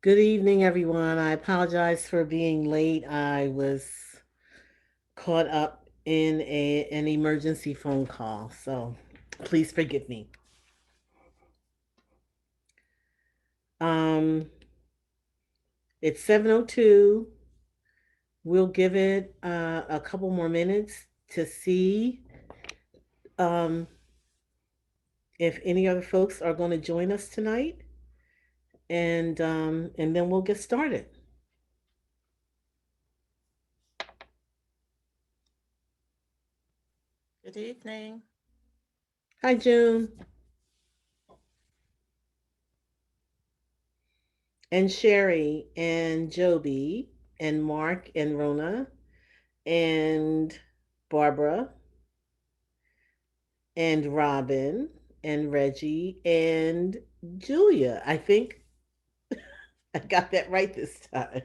Good evening, everyone. I apologize for being late. I was caught up in an emergency phone call, so please forgive me. Um, it's 7:02. We'll give it a couple more minutes to see um, if any other folks are going to join us tonight, and then we'll get started. Good evening. Hi, June and Sherry and Joby and Mark and Rona and Barbara and Robin and Reggie and Julia. I think I got that right this time.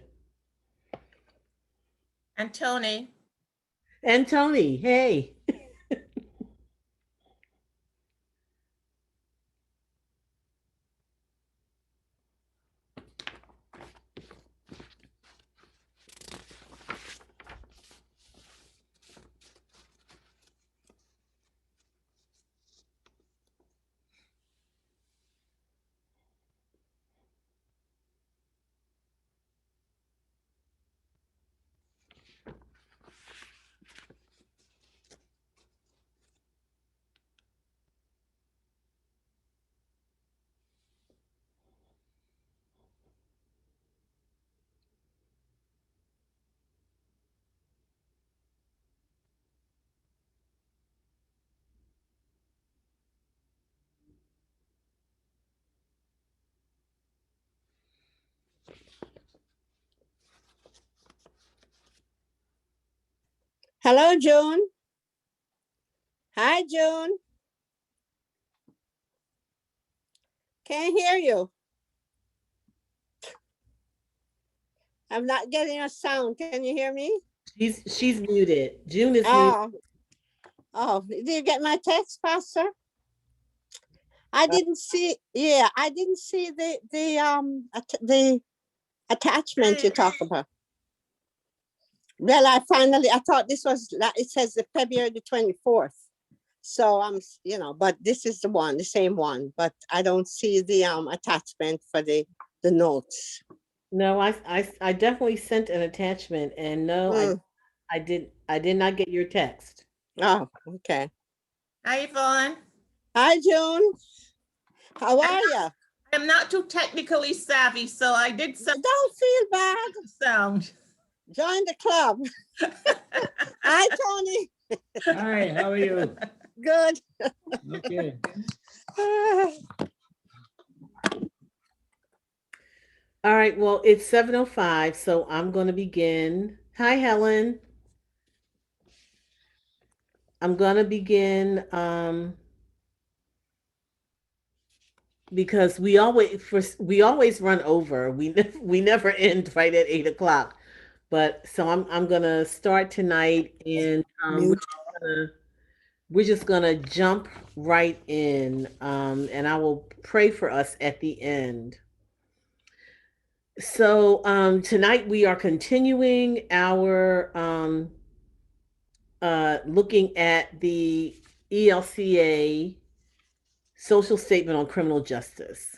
And Tony. And Tony, hey. Hello, June. Hi, June. Can't hear you. I'm not getting a sound. Can you hear me? She's muted. June is muted. Oh, oh. Did you get my text, Pastor? I Uh, didn't see. Yeah, I didn't see the attachment you talk about. Well, I thought this was. It says the February the 24th. So but this is the same one. But I don't see the attachment for the notes. no, I definitely sent an attachment, and no, Mm. I did not get your text. Oh, okay. Hi, Yvonne. Hi, June. How I'm are not, you? I'm not too technically savvy, so I did some Don't feel bad. sound. Join the club. Hi, Tony. Hi, how are you? Good. Okay. All right, well, it's 7:05, so I'm going to begin. Hi, Helen. I'm going to begin because we always run over. We never end right at 8 o'clock. But so I'm gonna start tonight, and Mute. gonna, we're just gonna jump right in, and I will pray for us at the end. So tonight we are continuing our looking at the ELCA social statement on criminal justice.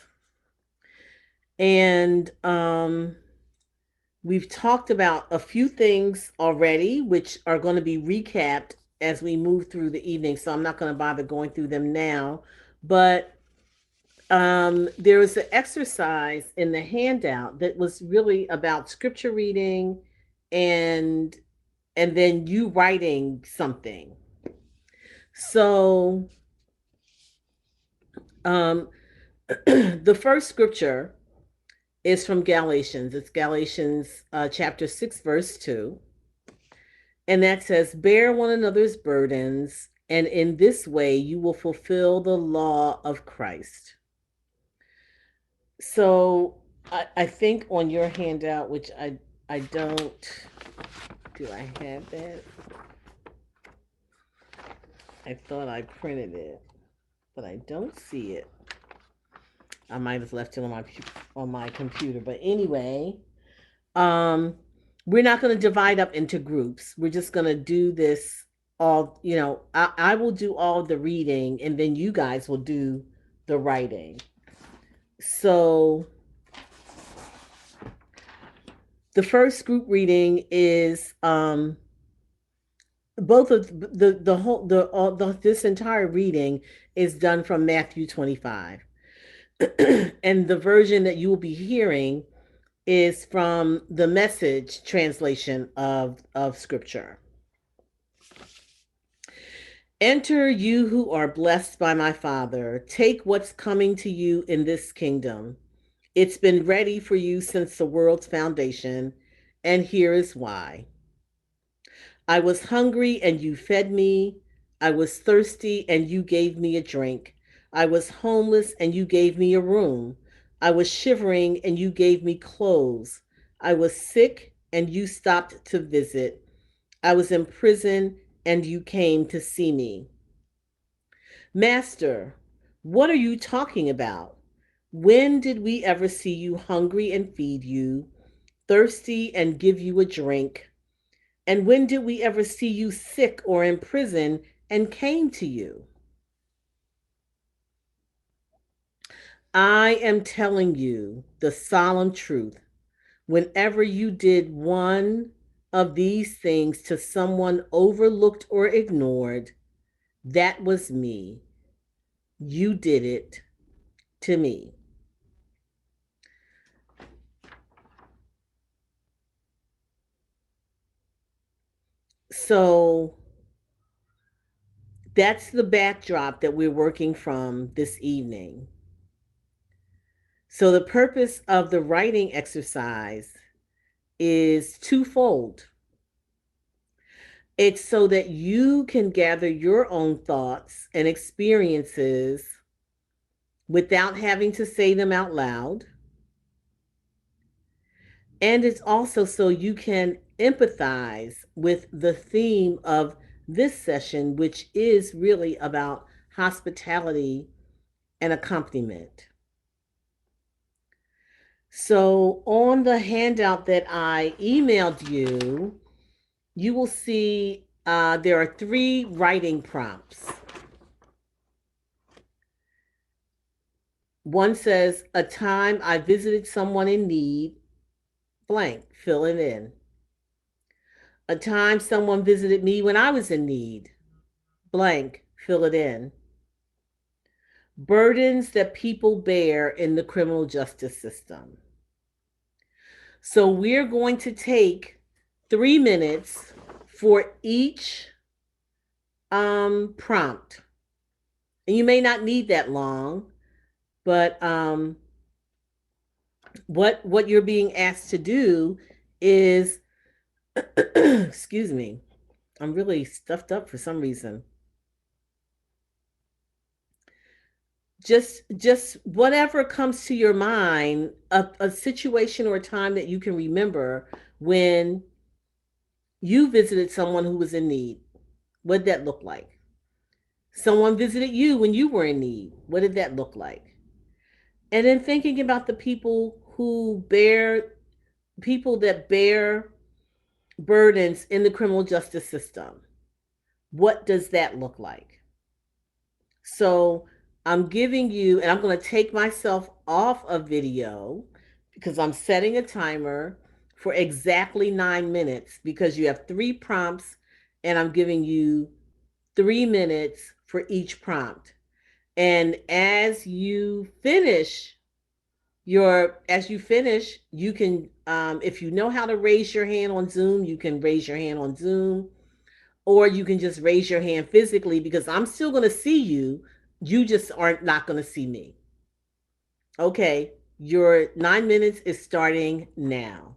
And we've talked about a few things already, which are going to be recapped as we move through the evening. So I'm not going to bother going through them now. But there was an exercise in the handout that was really about scripture reading and and then you writing something. So um, the first scripture is from Galatians. It's Galatians chapter 6, verse 2. And that says, bear one another's burdens, and in this way you will fulfill the law of Christ. So I think on your handout, which I don't, do I have that? I thought I printed it, but I don't see it. I might have left it on my computer, but anyway, um, we're not going to divide up into groups. We're just going to do this all. I will do all the reading, and then you guys will do the writing. So the first group reading is both of the whole this entire reading is done from Matthew 25. And the version that you will be hearing is from the Message translation of scripture. Enter, you who are blessed by my Father. Take what's coming to you in this kingdom. It's been ready for you since the world's foundation, and here is why. I was hungry and you fed me. I was thirsty and you gave me a drink. I was homeless and you gave me a room. I was shivering and you gave me clothes. I was sick and you stopped to visit. I was in prison and you came to see me. Master, what are you talking about? When did we ever see you hungry and feed you, thirsty and give you a drink? And when did we ever see you sick or in prison and came to you? I am telling you the solemn truth. Whenever you did one of these things to someone overlooked or ignored, that was me. You did it to me. So that's the backdrop that we're working from this evening. So the purpose of the writing exercise is twofold. It's so that you can gather your own thoughts and experiences without having to say them out loud. And it's also so you can empathize with the theme of this session, which is really about hospitality and accompaniment. So on the handout that I emailed you, you will see there are 3 writing prompts. One says, a time I visited someone in need, blank, fill it in. A time someone visited me when I was in need, blank, fill it in. Burdens that people bear in the criminal justice system. So we're going to take 3 minutes for each prompt. And you may not need that long, but what you're being asked to do is excuse me, I'm really stuffed up for some reason. Just whatever comes to your mind, a situation or a time that you can remember when you visited someone who was in need. What did that look like? Someone visited you when you were in need. What did that look like? And then thinking about the people that bear burdens in the criminal justice system. What does that look like? So I'm giving you, and I'm going to take myself off of video because I'm setting a timer for exactly 9 minutes because you have 3 prompts and I'm giving you 3 minutes for each prompt. And as you finish, you can, if you know how to raise your hand on Zoom, you can raise your hand on Zoom, or you can just raise your hand physically because I'm still going to see you. You just aren't not going to see me. Okay, your 9 minutes is starting now.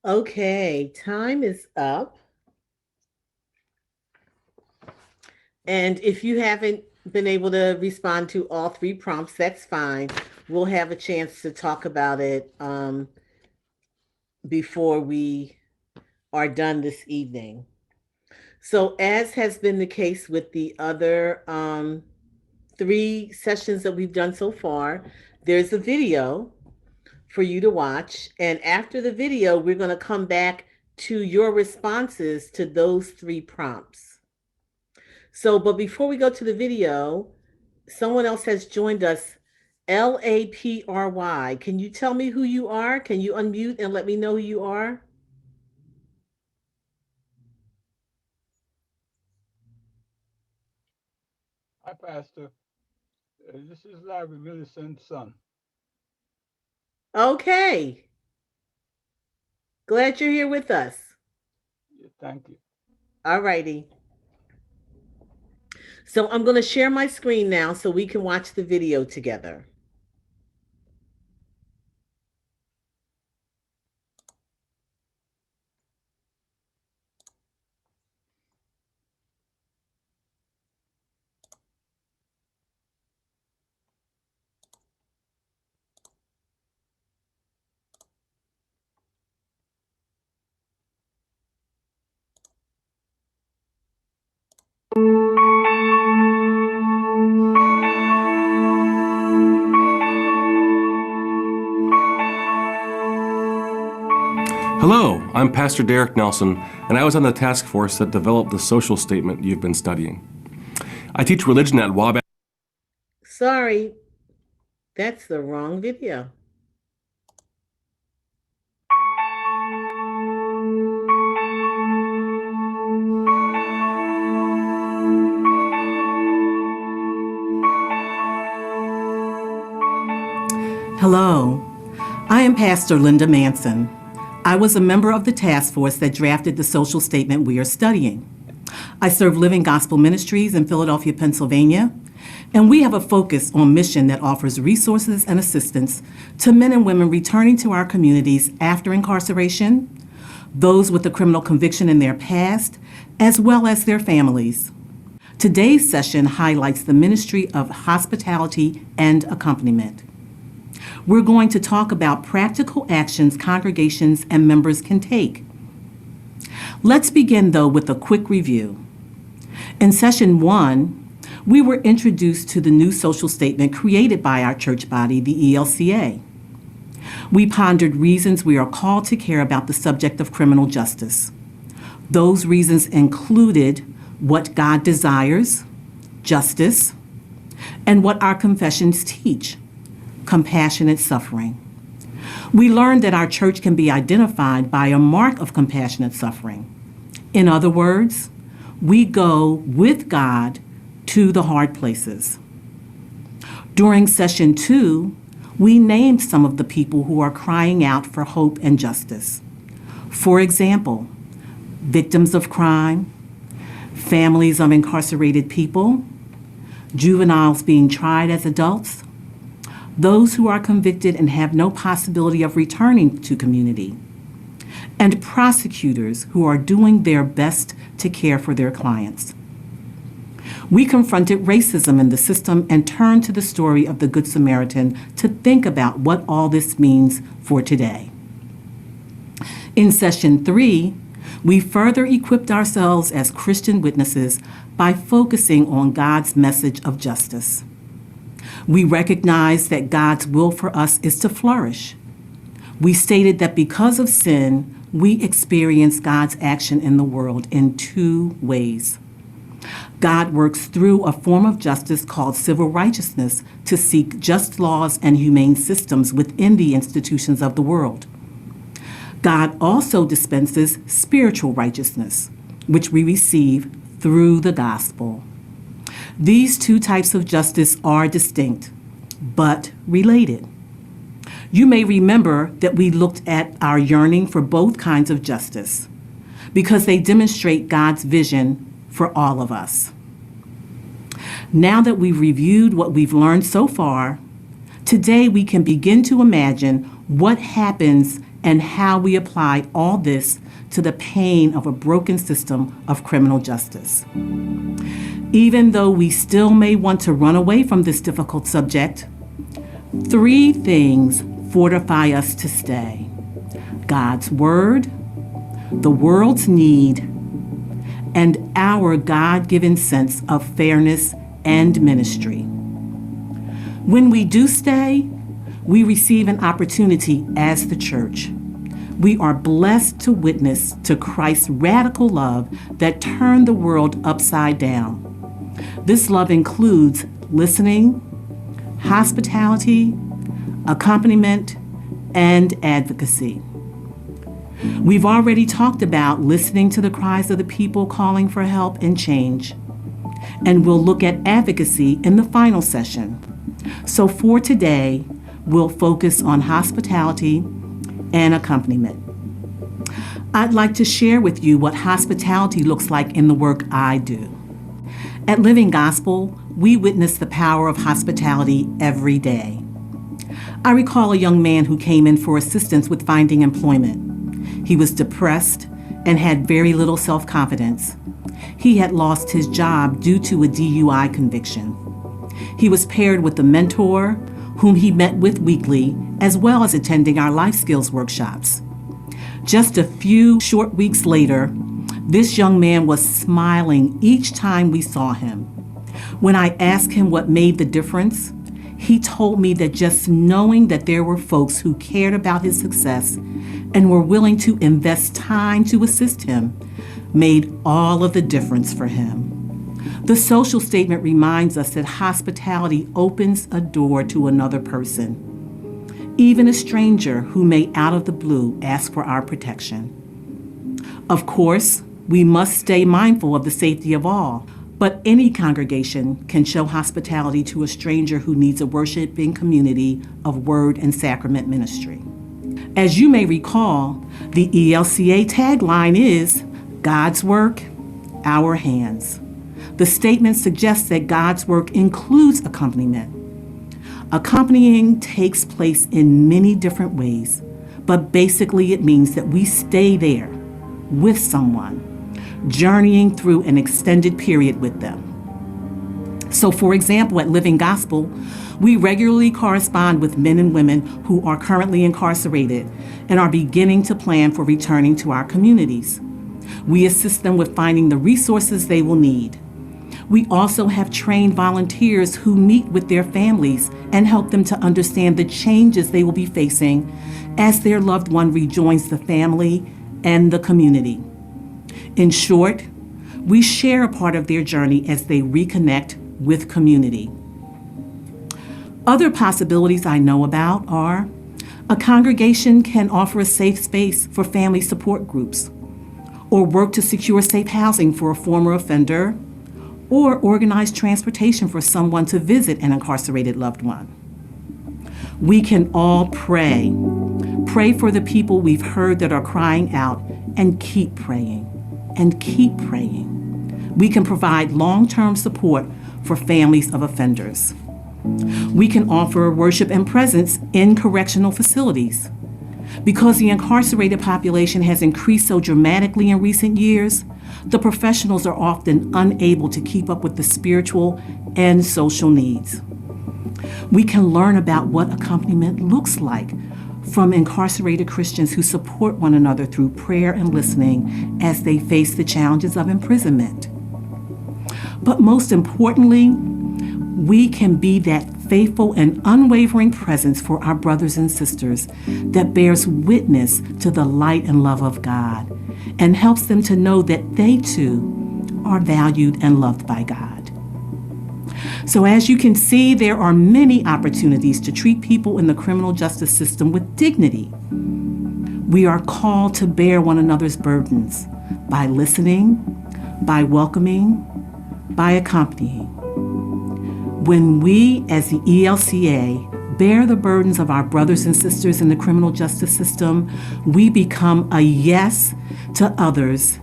Okay, time is up. And if you haven't been able to respond to all three prompts, that's fine. We'll have a chance to talk about it before we are done this evening. So, as has been the case with the other three sessions that we've done so far, there's a video for you to watch. And after the video, we're going to come back to your responses to those three prompts. So, but before we go to the video, someone else has joined us, LAPRY. Can you tell me who you are? Can you unmute and let me know who you are? Hi, Pastor. This is Larry Millicent's son. Okay. Glad you're here with us. Yeah, thank you. All righty. So I'm going to share my screen now so we can watch the video together. Hello, I'm Pastor Derek Nelson, and I was on the task force that developed the social statement you've been studying. I teach religion at Wabash. Sorry, that's the wrong video. Hello, I am Pastor Linda Manson. I was a member of the task force that drafted the social statement we are studying. I serve Living Gospel Ministries in Philadelphia, Pennsylvania, and we have a focus on mission that offers resources and assistance to men and women returning to our communities after incarceration, those with a criminal conviction in their past, as well as their families. Today's session highlights the ministry of hospitality and accompaniment. We're going to talk about practical actions congregations and members can take. Let's begin, though, with a quick review. In session 1, we were introduced to the new social statement created by our church body, the ELCA. We pondered reasons we are called to care about the subject of criminal justice. Those reasons included what God desires, justice, and what our confessions teach, compassionate suffering. We learned that our church can be identified by a mark of compassionate suffering. In other words, we go with God to the hard places. During session 2, we named some of the people who are crying out for hope and justice. For example, victims of crime, families of incarcerated people, juveniles being tried as adults, those who are convicted and have no possibility of returning to community, and prosecutors who are doing their best to care for their clients. We confronted racism in the system and turned to the story of the Good Samaritan to think about what all this means for today. In session 3, we further equipped ourselves as Christian witnesses by focusing on God's message of justice. We recognized that God's will for us is to flourish. We stated that because of sin, we experience God's action in the world in 2 ways. God works through a form of justice called civil righteousness to seek just laws and humane systems within the institutions of the world. God also dispenses spiritual righteousness, which we receive through the gospel. These 2 types of justice are distinct, but related. You may remember that we looked at our yearning for both kinds of justice because they demonstrate God's vision for all of us. Now that we've reviewed what we've learned so far, today we can begin to imagine what happens and how we apply all this to the pain of a broken system of criminal justice. Even though we still may want to run away from this difficult subject, 3 things fortify us to stay: God's Word, the world's need, and our God-given sense of fairness and ministry. When we do stay, we receive an opportunity as the church. We are blessed to witness to Christ's radical love that turned the world upside down. This love includes listening, hospitality, accompaniment, and advocacy. We've already talked about listening to the cries of the people calling for help and change, and we'll look at advocacy in the final session. So for today, we'll focus on hospitality and accompaniment. I'd like to share with you what hospitality looks like in the work I do. At Living Gospel, we witness the power of hospitality every day. I recall a young man who came in for assistance with finding employment. He was depressed and had very little self-confidence. He had lost his job due to a DUI conviction. He was paired with a mentor whom he met with weekly, as well as attending our life skills workshops. Just a few short weeks later, this young man was smiling each time we saw him. When I asked him what made the difference, he told me that just knowing that there were folks who cared about his success and were willing to invest time to assist him made all of the difference for him. The social statement reminds us that hospitality opens a door to another person, even a stranger who may out of the blue ask for our protection. Of course, we must stay mindful of the safety of all, but any congregation can show hospitality to a stranger who needs a worshiping community of word and sacrament ministry. As you may recall, the ELCA tagline is God's work, our hands. The statement suggests that God's work includes accompaniment. Accompanying takes place in many different ways, but basically it means that we stay there with someone, journeying through an extended period with them. So, for example, at Living Gospel, we regularly correspond with men and women who are currently incarcerated and are beginning to plan for returning to our communities. We assist them with finding the resources they will need. We also have trained volunteers who meet with their families and help them to understand the changes they will be facing as their loved one rejoins the family and the community. In short, we share a part of their journey as they reconnect with community. Other possibilities I know about are a congregation can offer a safe space for family support groups, or work to secure safe housing for a former offender, or organize transportation for someone to visit an incarcerated loved one. We can all pray. Pray for the people we've heard that are crying out, and keep praying, and keep praying. We can provide long-term support for families of offenders. We can offer worship and presence in correctional facilities. Because the incarcerated population has increased so dramatically in recent years, the professionals are often unable to keep up with the spiritual and social needs. We can learn about what accompaniment looks like from incarcerated Christians who support one another through prayer and listening as they face the challenges of imprisonment. But most importantly, we can be that faithful and unwavering presence for our brothers and sisters that bears witness to the light and love of God and helps them to know that they too are valued and loved by God. So as you can see, there are many opportunities to treat people in the criminal justice system with dignity. We are called to bear one another's burdens by listening, by welcoming, by accompanying. When we, as the ELCA, bear the burdens of our brothers and sisters in the criminal justice system, we become a yes to others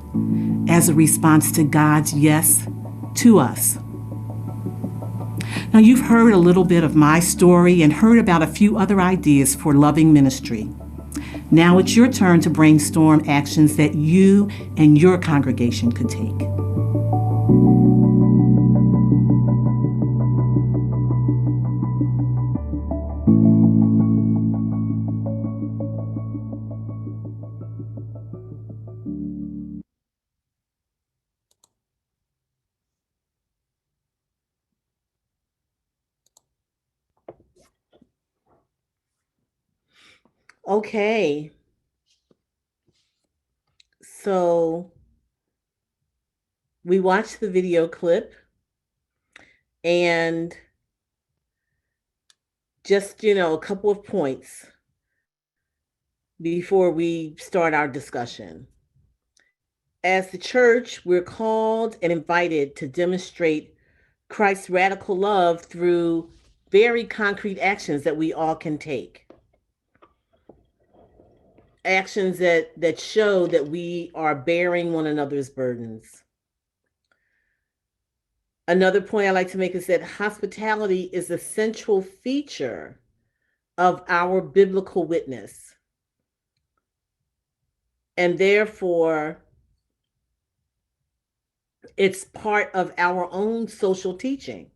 as a response to God's yes to us. Now, you've heard a little bit of my story and heard about a few other ideas for loving ministry. Now it's your turn to brainstorm actions that you and your congregation could take. Okay. So we watched the video clip and just, a couple of points before we start our discussion. As the church, we're called and invited to demonstrate Christ's radical love through very concrete actions that we all can take. Actions that show that we are bearing one another's burdens. Another point I like to make is that hospitality is a central feature of our biblical witness. And therefore, it's part of our own social teaching.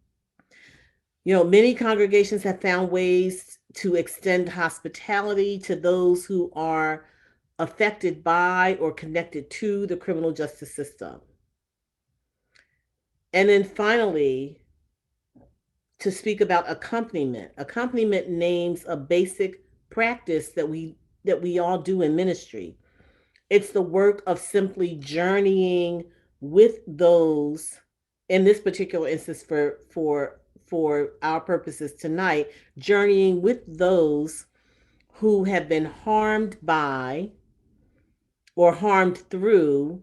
Many congregations have found ways to extend hospitality to those who are affected by or connected to the criminal justice system. And then finally, to speak about accompaniment. Accompaniment names a basic practice that we all do in ministry. It's the work of simply journeying with those, in this particular instance for our purposes tonight, journeying with those who have been harmed by or harmed through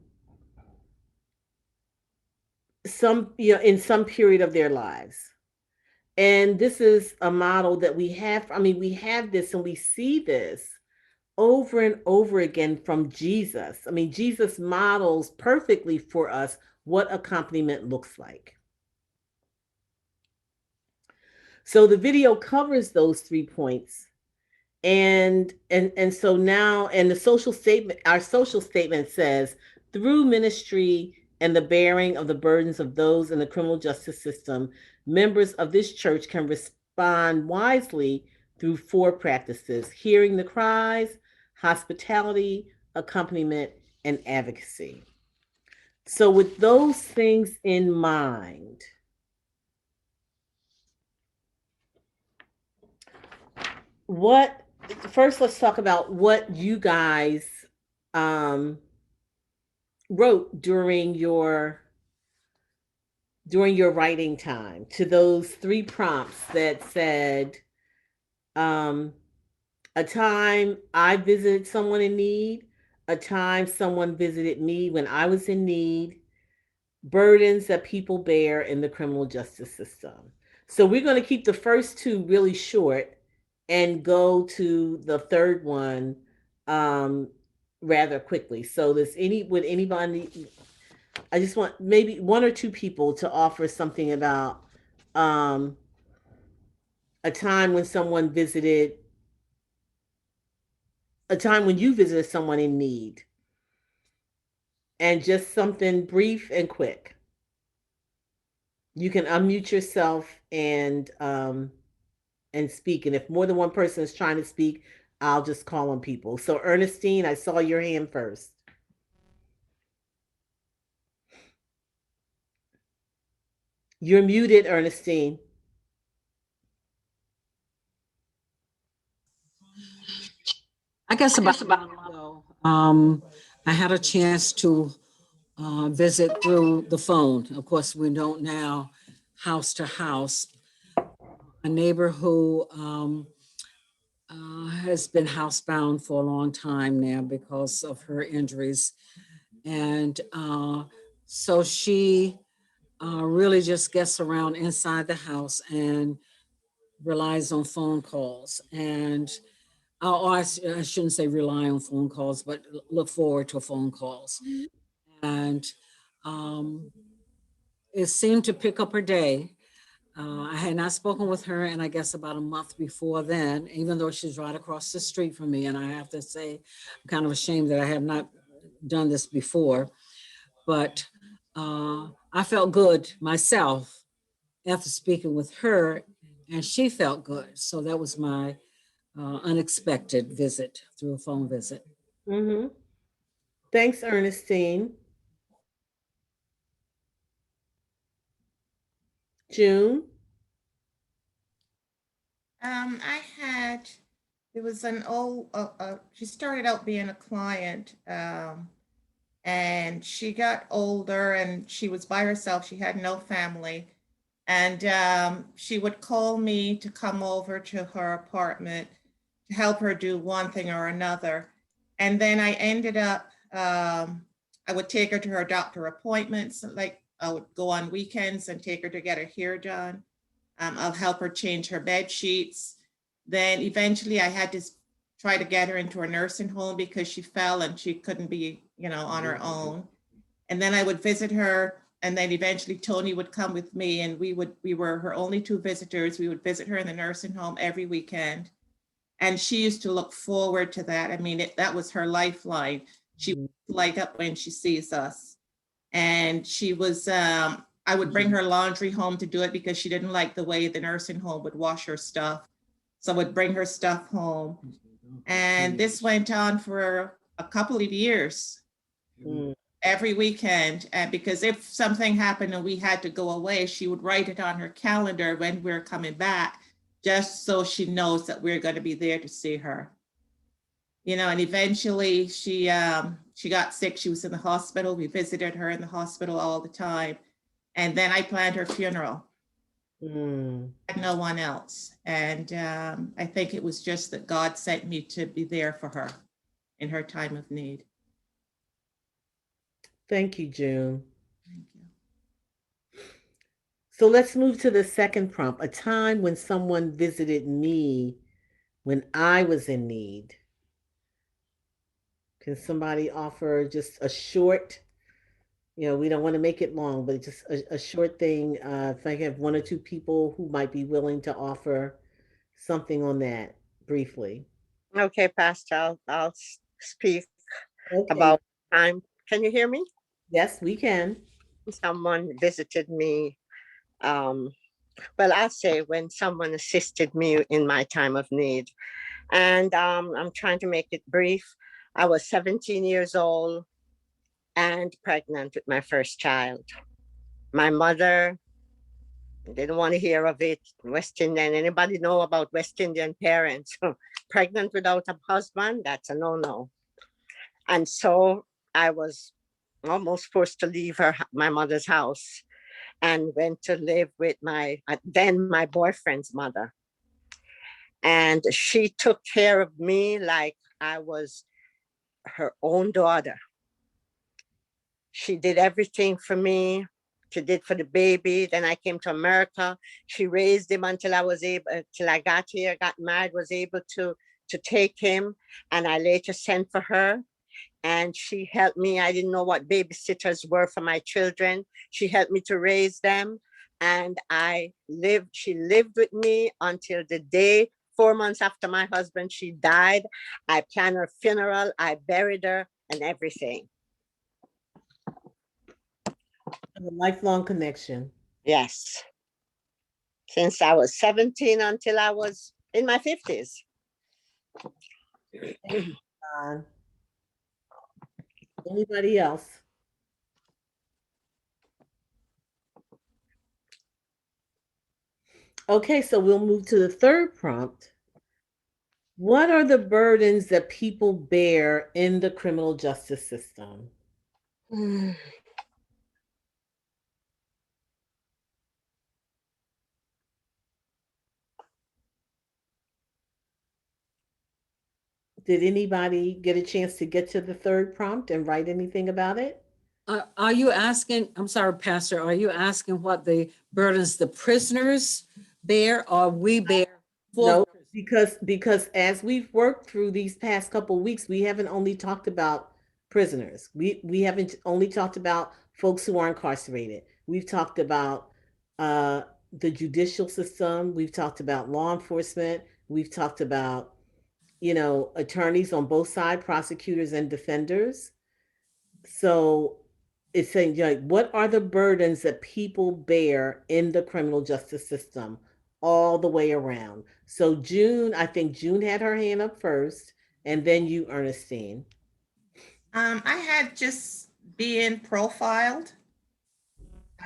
some, in some period of their lives. And this is a model that we have. We have this and we see this over and over again from Jesus. Jesus models perfectly for us what accompaniment looks like. So the video covers those 3 points. And so now, and the social statement, our social statement says, through ministry and the bearing of the burdens of those in the criminal justice system, members of this church can respond wisely through 4 practices: hearing the cries, hospitality, accompaniment, and advocacy. So with those things in mind, first let's talk about what you guys wrote during your writing time to those 3 prompts that said, a time I visited someone in need, a time someone visited me when I was in need, burdens that people bear in the criminal justice system. So we're going to keep the first 2 really short and go to the third one rather quickly. So would anybody, I just want maybe 1 or 2 people to offer something about a time when you visited someone in need, and just something brief and quick. You can unmute yourself and speak. And if more than one person is trying to speak, I'll just call on people. So Ernestine, I saw your hand first. You're muted, Ernestine. I guess about a month ago, I had a chance to visit through the phone. Of course, we don't now house to house. A neighbor who has been housebound for a long time now because of her injuries. And so she really just gets around inside the house and relies on phone calls. And I shouldn't say rely on phone calls, but look forward to phone calls. And it seemed to pick up her day. I had not spoken with her in, I guess, about a month before then, even though she's right across the street from me. And I have to say, I'm kind of ashamed that I have not done this before. But I felt good myself after speaking with her, and she felt good. So that was my unexpected visit through a phone visit. Mm-hmm. Thanks, Ernestine. June? I had, there was an old, she started out being a client, and she got older and she was by herself. She had no family. And she would call me to come over to her apartment to help her do one thing or another. And then I ended up, I would take her to her doctor appointments. Like I would go on weekends and take her to get her hair done. I'll help her change her bed sheets. Then eventually I had to try to get her into a nursing home because she fell and she couldn't be, on her own. And then I would visit her, and then eventually Tony would come with me, and we were her only two visitors. We would visit her in the nursing home every weekend. And she used to look forward to that. I mean, that was her lifeline. She would light up when she sees us. And she was, I would bring her laundry home to do it because she didn't like the way the nursing home would wash her stuff. So I would bring her stuff home. And this went on for a couple of years, every weekend. And because if something happened and we had to go away, she would write it on her calendar when we're coming back, just so she knows that we're going to be there to see her. And eventually she got sick. She was in the hospital. We visited her in the hospital all the time. And then I planned her funeral. Had no one else. And I think it was just that God sent me to be there for her in her time of need. Thank you, June. Thank you. So let's move to the second prompt. A time when someone visited me when I was in need. Can somebody offer just a short, we don't want to make it long, but just a short thing. If I have one or two people who might be willing to offer something on that briefly. Okay, Pastor, I'll speak Okay. about time. Can you hear me? Yes, we can. Someone visited me. Well, I'll say when someone assisted me in my time of need. And I'm trying to make it brief. I was 17 years old and pregnant with my first child. My mother didn't want to hear of it. West Indian, anybody know about West Indian parents? Pregnant without a husband, that's a no-no. And so I was almost forced to leave my mother's house, and went to live with my boyfriend's mother. And she took care of me like I was her own daughter. She did everything for me. She did for the baby. Then I came to America. She raised him until I got here, got married, was able to take him. And I later sent for her. And she helped me. I didn't know what babysitters were for my children. She helped me to raise them. And she lived with me until the day, 4 months after my husband, she died. I planned her funeral. I buried her and everything. A lifelong connection. Yes. Since I was 17 until I was in my 50s. Anybody else? Okay, so we'll move to the third prompt. What are the burdens that people bear in the criminal justice system? Did anybody get a chance to get to the third prompt and write anything about it? Are you asking, I'm sorry, Pastor, are you asking what the burdens the prisoners bear or we bear? No, because as we've worked through these past couple of weeks, we haven't only talked about prisoners. We haven't only talked about folks who are incarcerated. We've talked about the judicial system. We've talked about law enforcement. We've talked about, attorneys on both sides, prosecutors and defenders. So it's saying, like, what are the burdens that people bear in the criminal justice system all the way around? So June, I think June had her hand up first, and then you, Ernestine. I had just being profiled,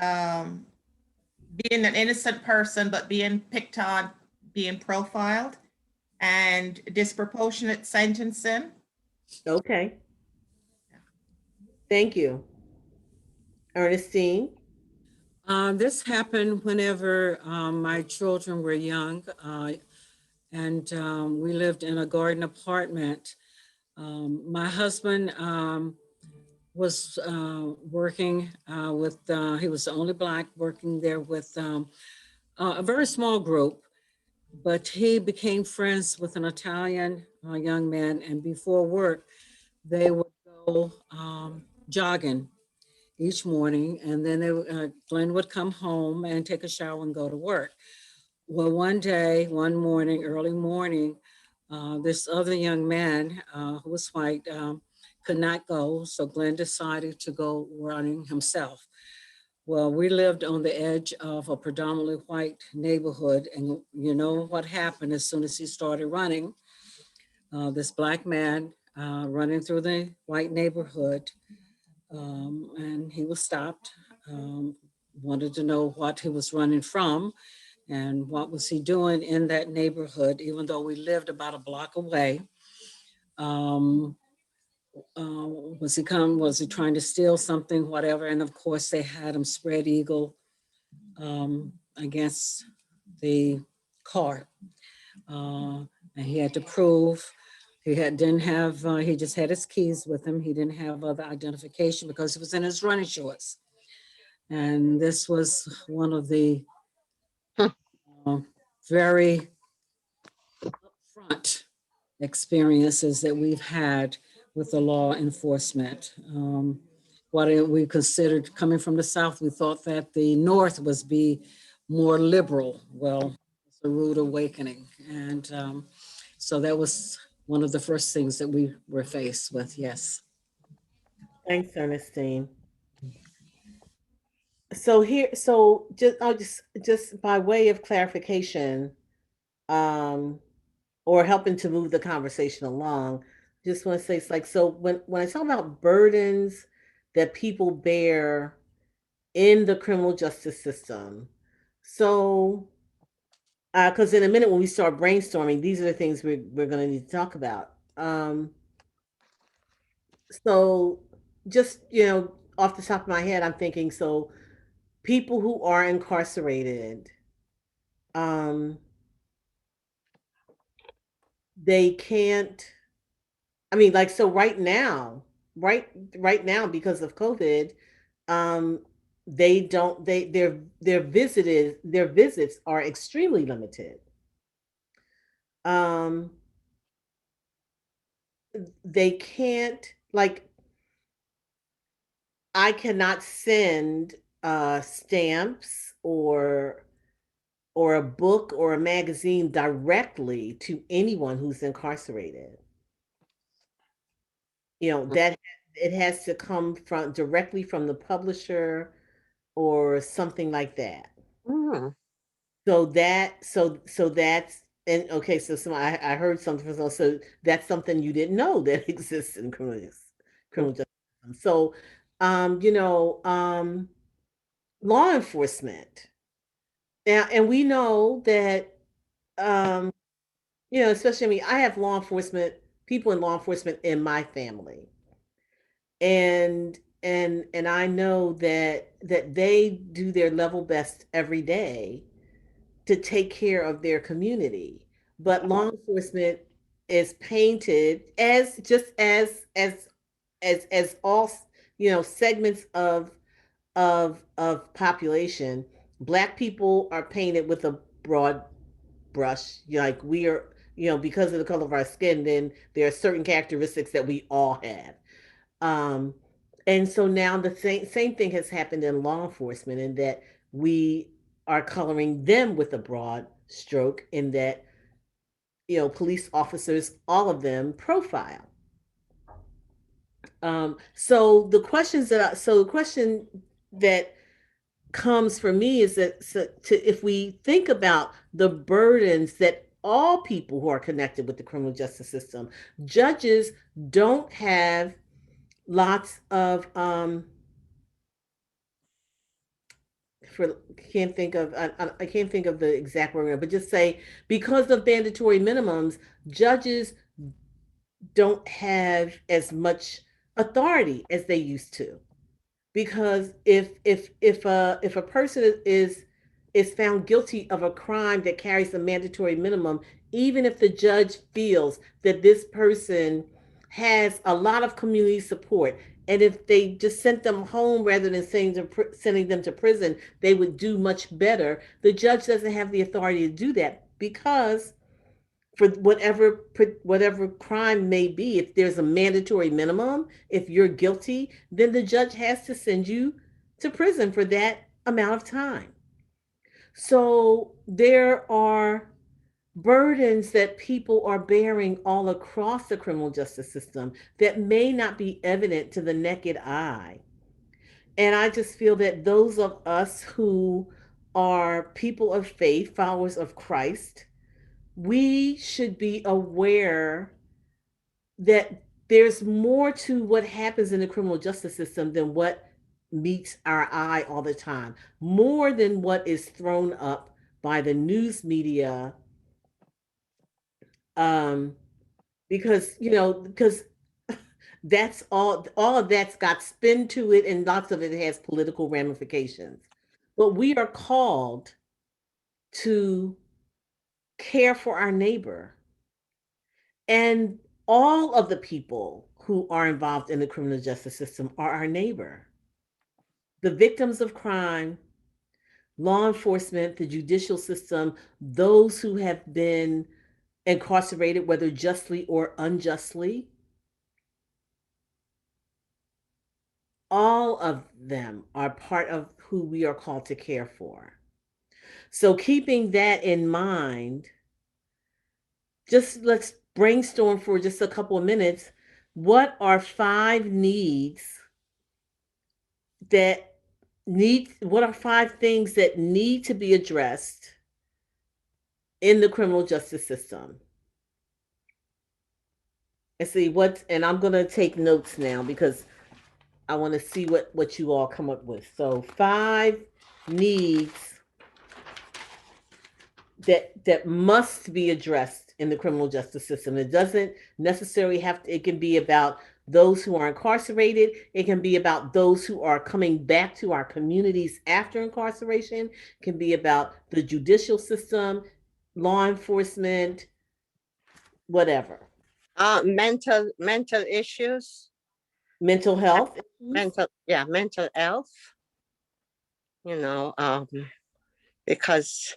um, being an innocent person, but being picked on, being profiled, and disproportionate sentencing. Okay. Thank you. Ernestine? This happened whenever my children were young, and we lived in a garden apartment. My husband was working with, he was the only Black working there with a very small group, but he became friends with an Italian young man, and before work, they would go jogging each morning, and then Glenn would come home and take a shower and go to work. Well, one morning, early morning, this other young man who was white could not go, so Glenn decided to go running himself. Well, we lived on the edge of a predominantly white neighborhood, and you know what happened as soon as he started running? This Black man running through the white neighborhood, and he was stopped, wanted to know what he was running from and what was he doing in that neighborhood, even though we lived about a block away. Um, was he trying to steal something, whatever? And of course they had him spread eagle against the car. And he had to prove he just had his keys with him. He didn't have other identification because he was in his running shorts. And this was one of the very upfront experiences that we've had with the law enforcement. What we considered coming from the South, we thought that the North was be more liberal. Well, it's a rude awakening. And so that was one of the first things that we were faced with, yes. Thanks, Ernestine. So just by way of clarification, or helping to move the conversation along, just want to say it's like, so when I talk about burdens that people bear in the criminal justice system, so because in a minute when we start brainstorming, these are the things we're going to need to talk about. So just, off the top of my head, I'm thinking, so people who are incarcerated, they can't, I mean, like, so right now, because of COVID, um, they don't, their visits are extremely limited. Um, they can't, like, I cannot send stamps or a book or a magazine directly to anyone who's incarcerated. That it has to come from directly from the publisher or something like that. Mm. So that's, and okay, so I heard something from someone, so that's something you didn't know that exists in criminal justice system. So law enforcement. Now, and we know that, especially, I mean, I have people in law enforcement in my family. And I know that they do their level best every day to take care of their community. But law enforcement is painted as just as all, segments of population. Black people are painted with a broad brush. Like, we are, because of the color of our skin, then there are certain characteristics that we all have. Um, and so now the same thing has happened in law enforcement, in that we are coloring them with a broad stroke in that, police officers, all of them profile. So the question that comes for me is that, if we think about the burdens that all people who are connected with the criminal justice system, judges don't have lots of for can't think of I can't think of the exact word, but just say because of mandatory minimums, judges don't have as much authority as they used to. Because if a person is found guilty of a crime that carries a mandatory minimum, even if the judge feels that this person has a lot of community support, and if they just sent them home rather than sending them to prison, they would do much better. The judge doesn't have the authority to do that because for whatever crime may be, if there's a mandatory minimum, if you're guilty, then the judge has to send you to prison for that amount of time. So there are burdens that people are bearing all across the criminal justice system that may not be evident to the naked eye. And I just feel that those of us who are people of faith, followers of Christ, we should be aware that there's more to what happens in the criminal justice system than what meets our eye all the time, more than what is thrown up by the news media. Because that's all of that's got spin to it, and lots of it has political ramifications. But we are called to care for our neighbor. And all of the people who are involved in the criminal justice system are our neighbor. The victims of crime, law enforcement, the judicial system, those who have been incarcerated, whether justly or unjustly, all of them are part of who we are called to care for. So keeping that in mind, just let's brainstorm for just a couple of minutes. What are 5 needs what are 5 things that need to be addressed in the criminal justice system? And see and I'm going to take notes now because I want to see what you all come up with. So 5 needs that must be addressed in the criminal justice system. It doesn't necessarily it can be about those who are incarcerated. It can be about those who are coming back to our communities after incarceration. It can be about the judicial system, law enforcement, whatever. Mental issues, Mental health. mental health, because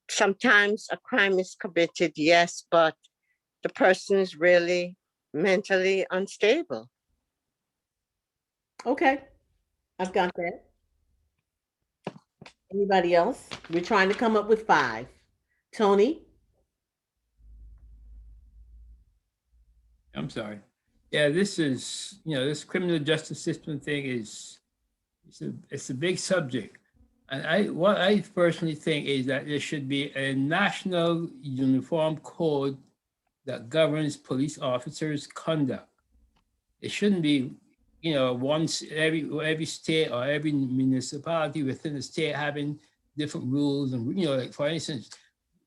sometimes a crime is committed, yes, but the person is really mentally unstable. Okay, I've got that. Anybody else? We're trying to come up with 5. Tony? I'm sorry. Yeah, this is, this criminal justice system thing it's a big subject. And what I personally think is that there should be a national uniform code that governs police officers' conduct. It shouldn't be, once every state or every municipality within the state having different rules. And, like for instance,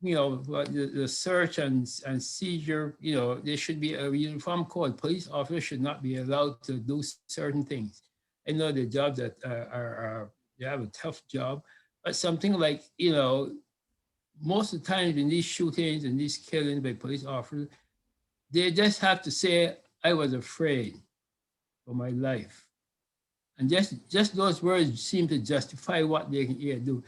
the search and seizure, there should be a uniform code. Police officers should not be allowed to do certain things. I know the jobs that they have a tough job, but something like, most of the times in these shootings and these killings by police officers, they just have to say, I was afraid for my life. And just those words seem to justify what they can do.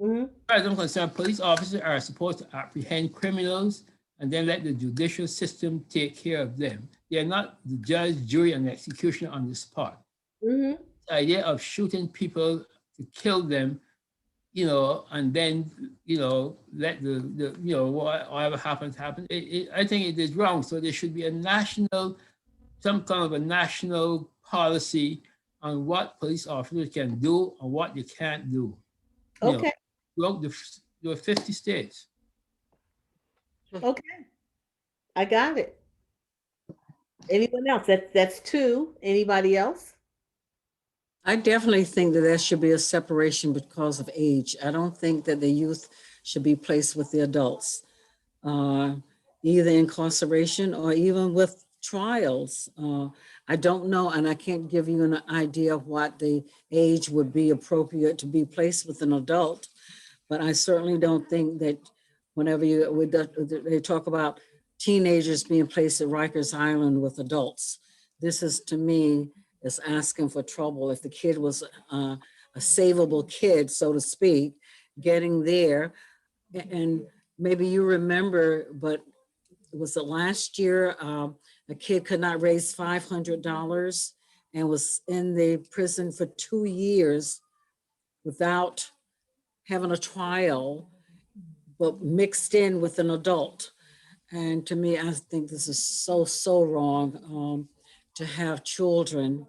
Mm-hmm. As far as I'm concerned, police officers are supposed to apprehend criminals and then let the judicial system take care of them. They are not the judge, jury, and executioner on the spot. Mm-hmm. The idea of shooting people to kill them, and then, let the whatever happens, happen. I think it is wrong. So there should be some kind of a national policy on what police officers can do and what you can't do. Okay, Throughout the 50 states. okay. I got it. Anyone else? That's two. Anybody else? I definitely think that there should be a separation because of age. I don't think that the youth should be placed with the adults, either incarceration or even with trials. I don't know, and I can't give you an idea of what the age would be appropriate to be placed with an adult, but I certainly don't think that whenever they talk about teenagers being placed at Rikers Island with adults, this is, to me, is asking for trouble. If the kid was a savable kid, so to speak, getting there, and maybe you remember, but was it last year, a kid could not raise $500 and was in the prison for 2 years without having a trial, but mixed in with an adult. And to me, I think this is so wrong, to have children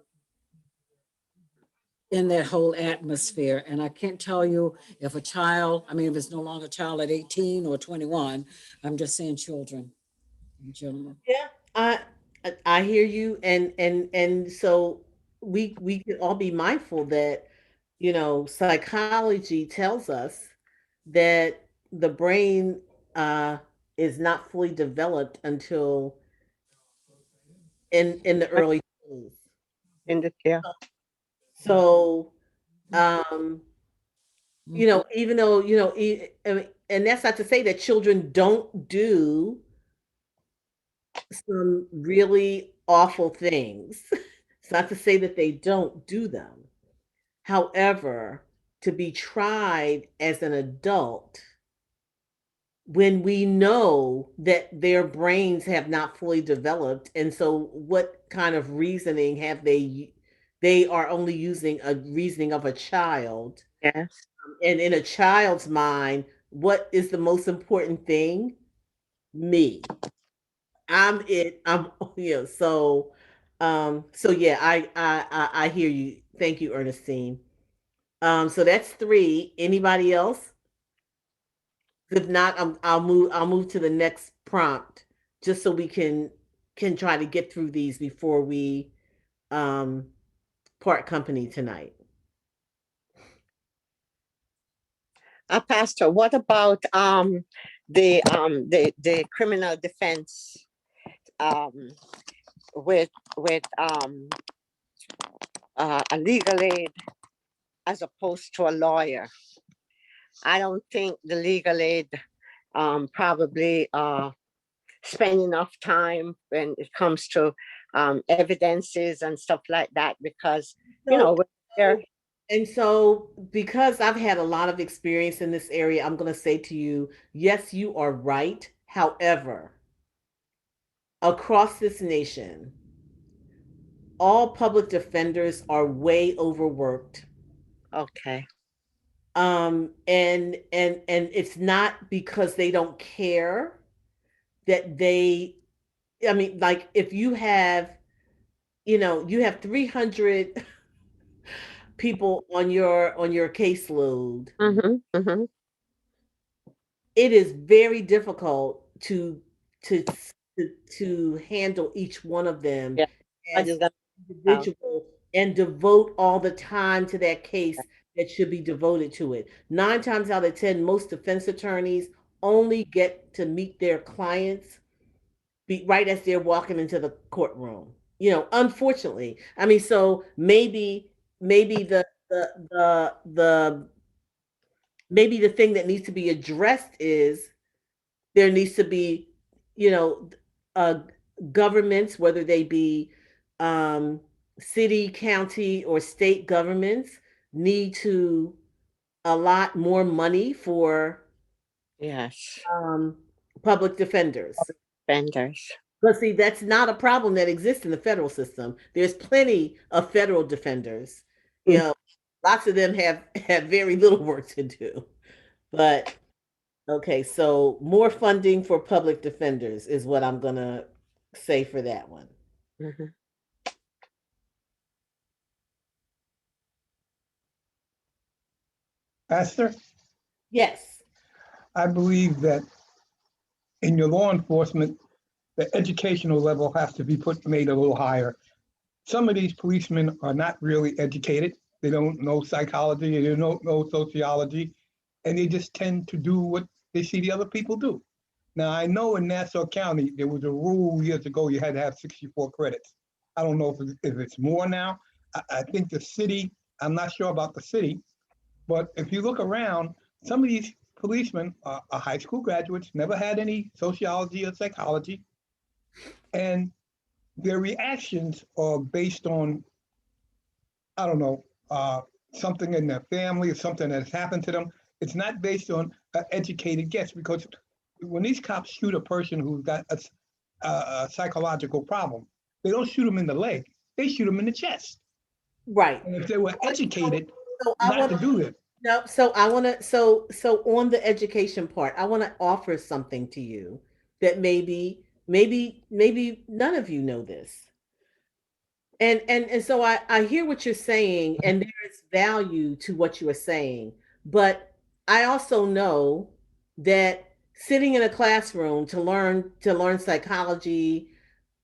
in that whole atmosphere. And I can't tell you if a child, if it's no longer a child at 18 or 21, I'm just saying children in general. Yeah, I hear you, and so we can all be mindful that psychology tells us that the brain is not fully developed until in the early 20s. Yeah. So, even though, and that's not to say that children don't do some really awful things. It's not to say that they don't do them. However, to be tried as an adult when we know that their brains have not fully developed, and so what kind of reasoning have they are only using a reasoning of a child. Yes. And in a child's mind, what is the most important thing? Me. I'm it. I'm so yeah, I hear you. Thank you, Ernestine. So that's three. Anybody else? If not, I'll move to the next prompt just so we can try to get through these before we part company tonight. Pastor, what about the criminal defense with a legal aid as opposed to a lawyer? I don't think the legal aid probably spend enough time when it comes to evidences and stuff like that, because they're And so, because I've had a lot of experience in this area, I'm going to say to you, yes, you are right. However, across this nation, all public defenders are way overworked. okay. And it's not because they don't care that like if you have 300 people on your caseload, it is very difficult to handle each one of them as an individual and devote all the time to that case that should be devoted to it. 9 times out of 10, most defense attorneys only get to meet their clients right as they're walking into the courtroom. Unfortunately. So maybe the maybe the thing that needs to be addressed is there needs to be, governments, whether they be city, county, or state governments, need to allot more money for public defenders. But see, that's not a problem that exists in the federal system. There's plenty of federal defenders, lots of them have very little work to do. But okay, so more funding for public defenders is what I'm gonna say for that one. Mhm. Pastor, Yes. I believe that in your law enforcement, the educational level has to be made a little higher. Some of these policemen are not really educated. They don't know psychology, they don't know sociology, and they just tend to do what they see the other people do. Now, I know in Nassau County, there was a rule years ago, you had to have 64 credits. I don't know if it's more now. I think the city, I'm not sure about the city, but if you look around, some of these policemen are high school graduates, never had any sociology or psychology, and their reactions are based on, I don't know, something in their family or something that's happened to them. It's not based on educated guess, because when these cops shoot a person who's got a psychological problem, they don't shoot them in the leg, they shoot them in the chest. Right. And if they were educated So I not want to do it, no, so I want to so on the education part, I want to offer something to you that maybe none of you know this. And so I hear what you're saying, and there is value to what you are saying, but I also know that sitting in a classroom to learn psychology,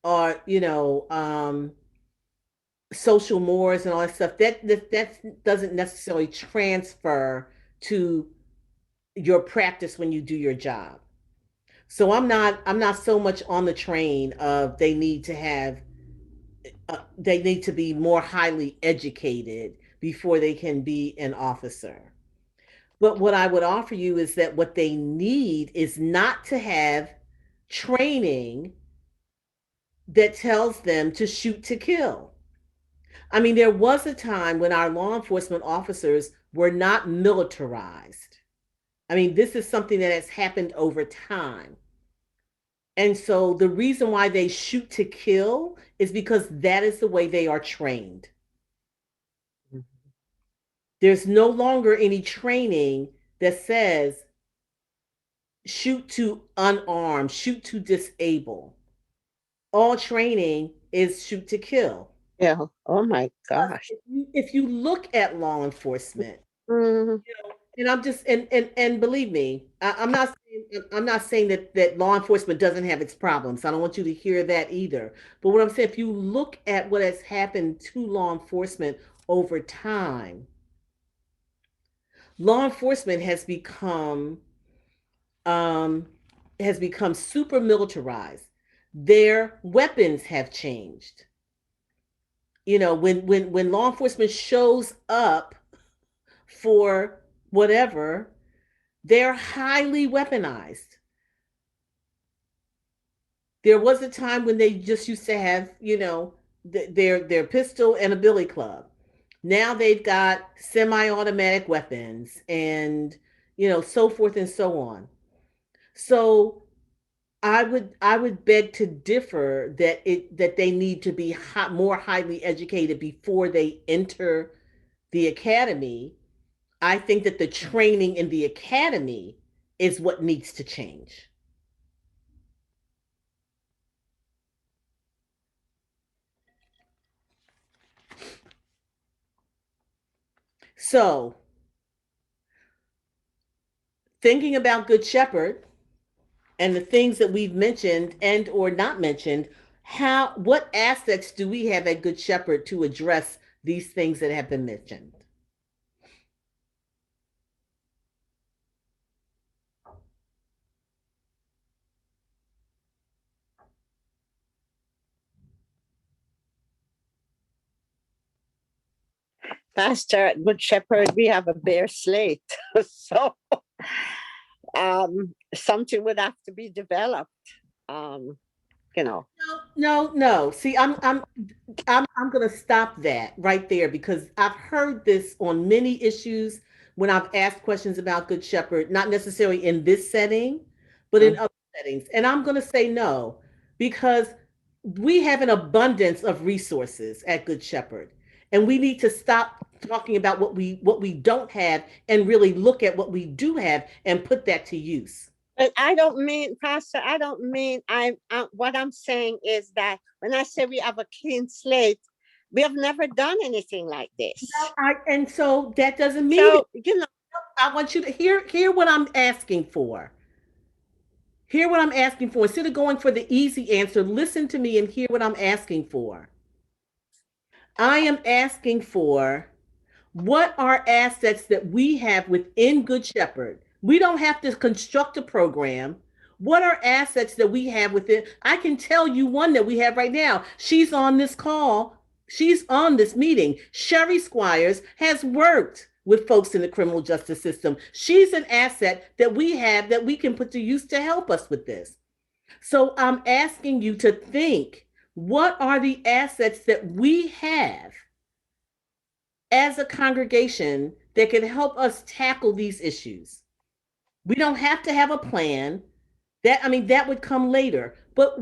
or social mores and all that stuff, that doesn't necessarily transfer to your practice when you do your job. So I'm not so much on the train of they need to be more highly educated before they can be an officer. But what I would offer you is that what they need is not to have training that tells them to shoot to kill. I mean, there was a time when our law enforcement officers were not militarized. I mean, this is something that has happened over time. And so the reason why they shoot to kill is because that is the way they are trained. There's no longer any training that says shoot to unarm, shoot to disable. All training is shoot to kill. Yeah. Oh my gosh. If you look at law enforcement, Mhm. and I'm just and believe me, I'm not saying that law enforcement doesn't have its problems. I don't want you to hear that either. But what I'm saying, if you look at what has happened to law enforcement over time, law enforcement um has become super militarized. Their weapons have changed. When law enforcement shows up for whatever, they're highly weaponized. There was a time when they just used to have, their pistol and a billy club. Now they've got semi-automatic weapons and so forth and so on. So I would beg to differ that they need to be more highly educated before they enter the academy. I think that the training in the academy is what needs to change. So, thinking about Good Shepherd and the things that we've mentioned and or not mentioned, what aspects do we have at Good Shepherd to address these things that have been mentioned? Pastor at Good Shepherd, we have a bare slate. So something would have to be developed. Um, you know. No. See, I'm going to stop that right there because I've heard this on many issues when I've asked questions about Good Shepherd, not necessarily in this setting, but in other settings. And I'm going to say no because we have an abundance of resources at Good Shepherd. And we need to stop talking about what we don't have and really look at what we do have and put that to use. But I don't mean, Pastor, I don't mean, what I'm saying is that when I say we have a clean slate, we have never done anything like this. And so that doesn't mean So, you know, I want you to hear what I'm asking for. Hear what I'm asking for. Instead of going for the easy answer, listen to me and hear what I'm asking for. I am asking for what are assets that we have within Good Shepherd. We don't have to construct a program. What are assets that we have within? I can tell you one that we have right now. She's on this call. She's on this meeting. Sherry Squires has worked with folks in the criminal justice system. She's an asset that we have that we can put to use to help us with this. So I'm asking you to think, what are the assets that we have as a congregation that can help us tackle these issues? We don't have to have a plan. That would come later. But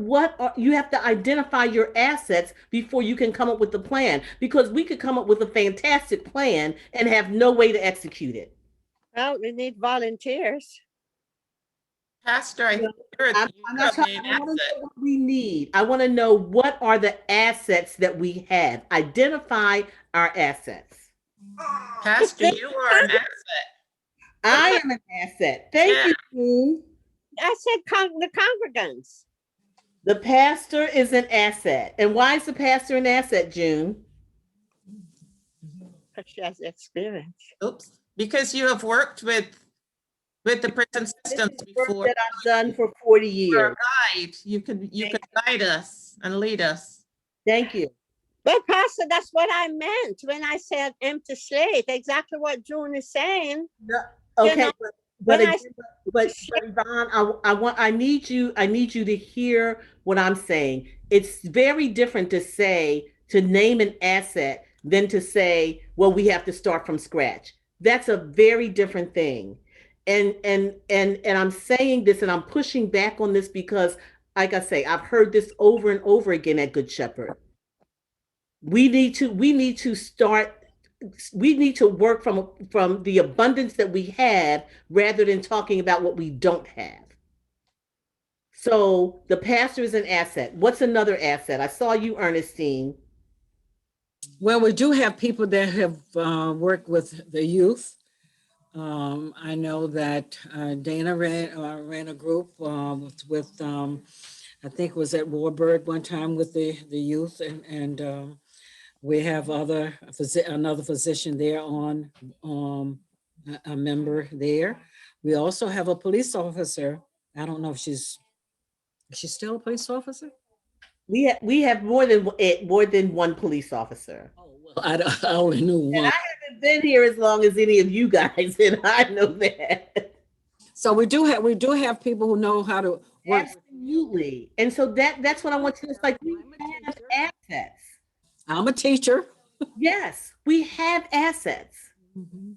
you have to identify your assets before you can come up with the plan, because we could come up with a fantastic plan and have no way to execute it. well, we need volunteers. Pastor, I think you're I'm not becoming talking, an I want to asset. know what we need. I want to know what are the assets that we have. Identify our assets. Pastor, you are an asset. I am an asset. Thank Yeah. you, June. I said the congregants. The pastor is an asset. And why is the pastor an asset, June? Because she has experience. Oops, because you have worked with the prison This systems is work before. that I've done for 40 You're years. a guide. You can guide us and lead us. Thank you. But Pastor, that's what I meant when I said empty slate. Exactly what June is saying. Okay, know, but when I- again, but Yvonne, I need you to hear what I'm saying. It's very different to name an asset than to say, well, we have to start from scratch. That's a very different thing. And I'm saying this and I'm pushing back on this because, like I say, I've heard this over and over again at Good Shepherd. We need to work from the abundance that we have rather than talking about what we don't have. So the pastor is an asset. What's another asset? I saw you, Ernestine. Well, we do have people that have worked with the youth. I know that Dana ran a group with I think it was at Warbird one time with the youth, and we have another physician there on a member there. We also have a police officer. I don't know if she's still a police officer. We have more than one police officer. Oh well, I only knew one. I've been here as long as any of you guys, and I know that. So we do have people who know how to work. Absolutely. And so that's what I want you to, it's like, we have assets. I'm a teacher. Yes, we have assets. Mhm.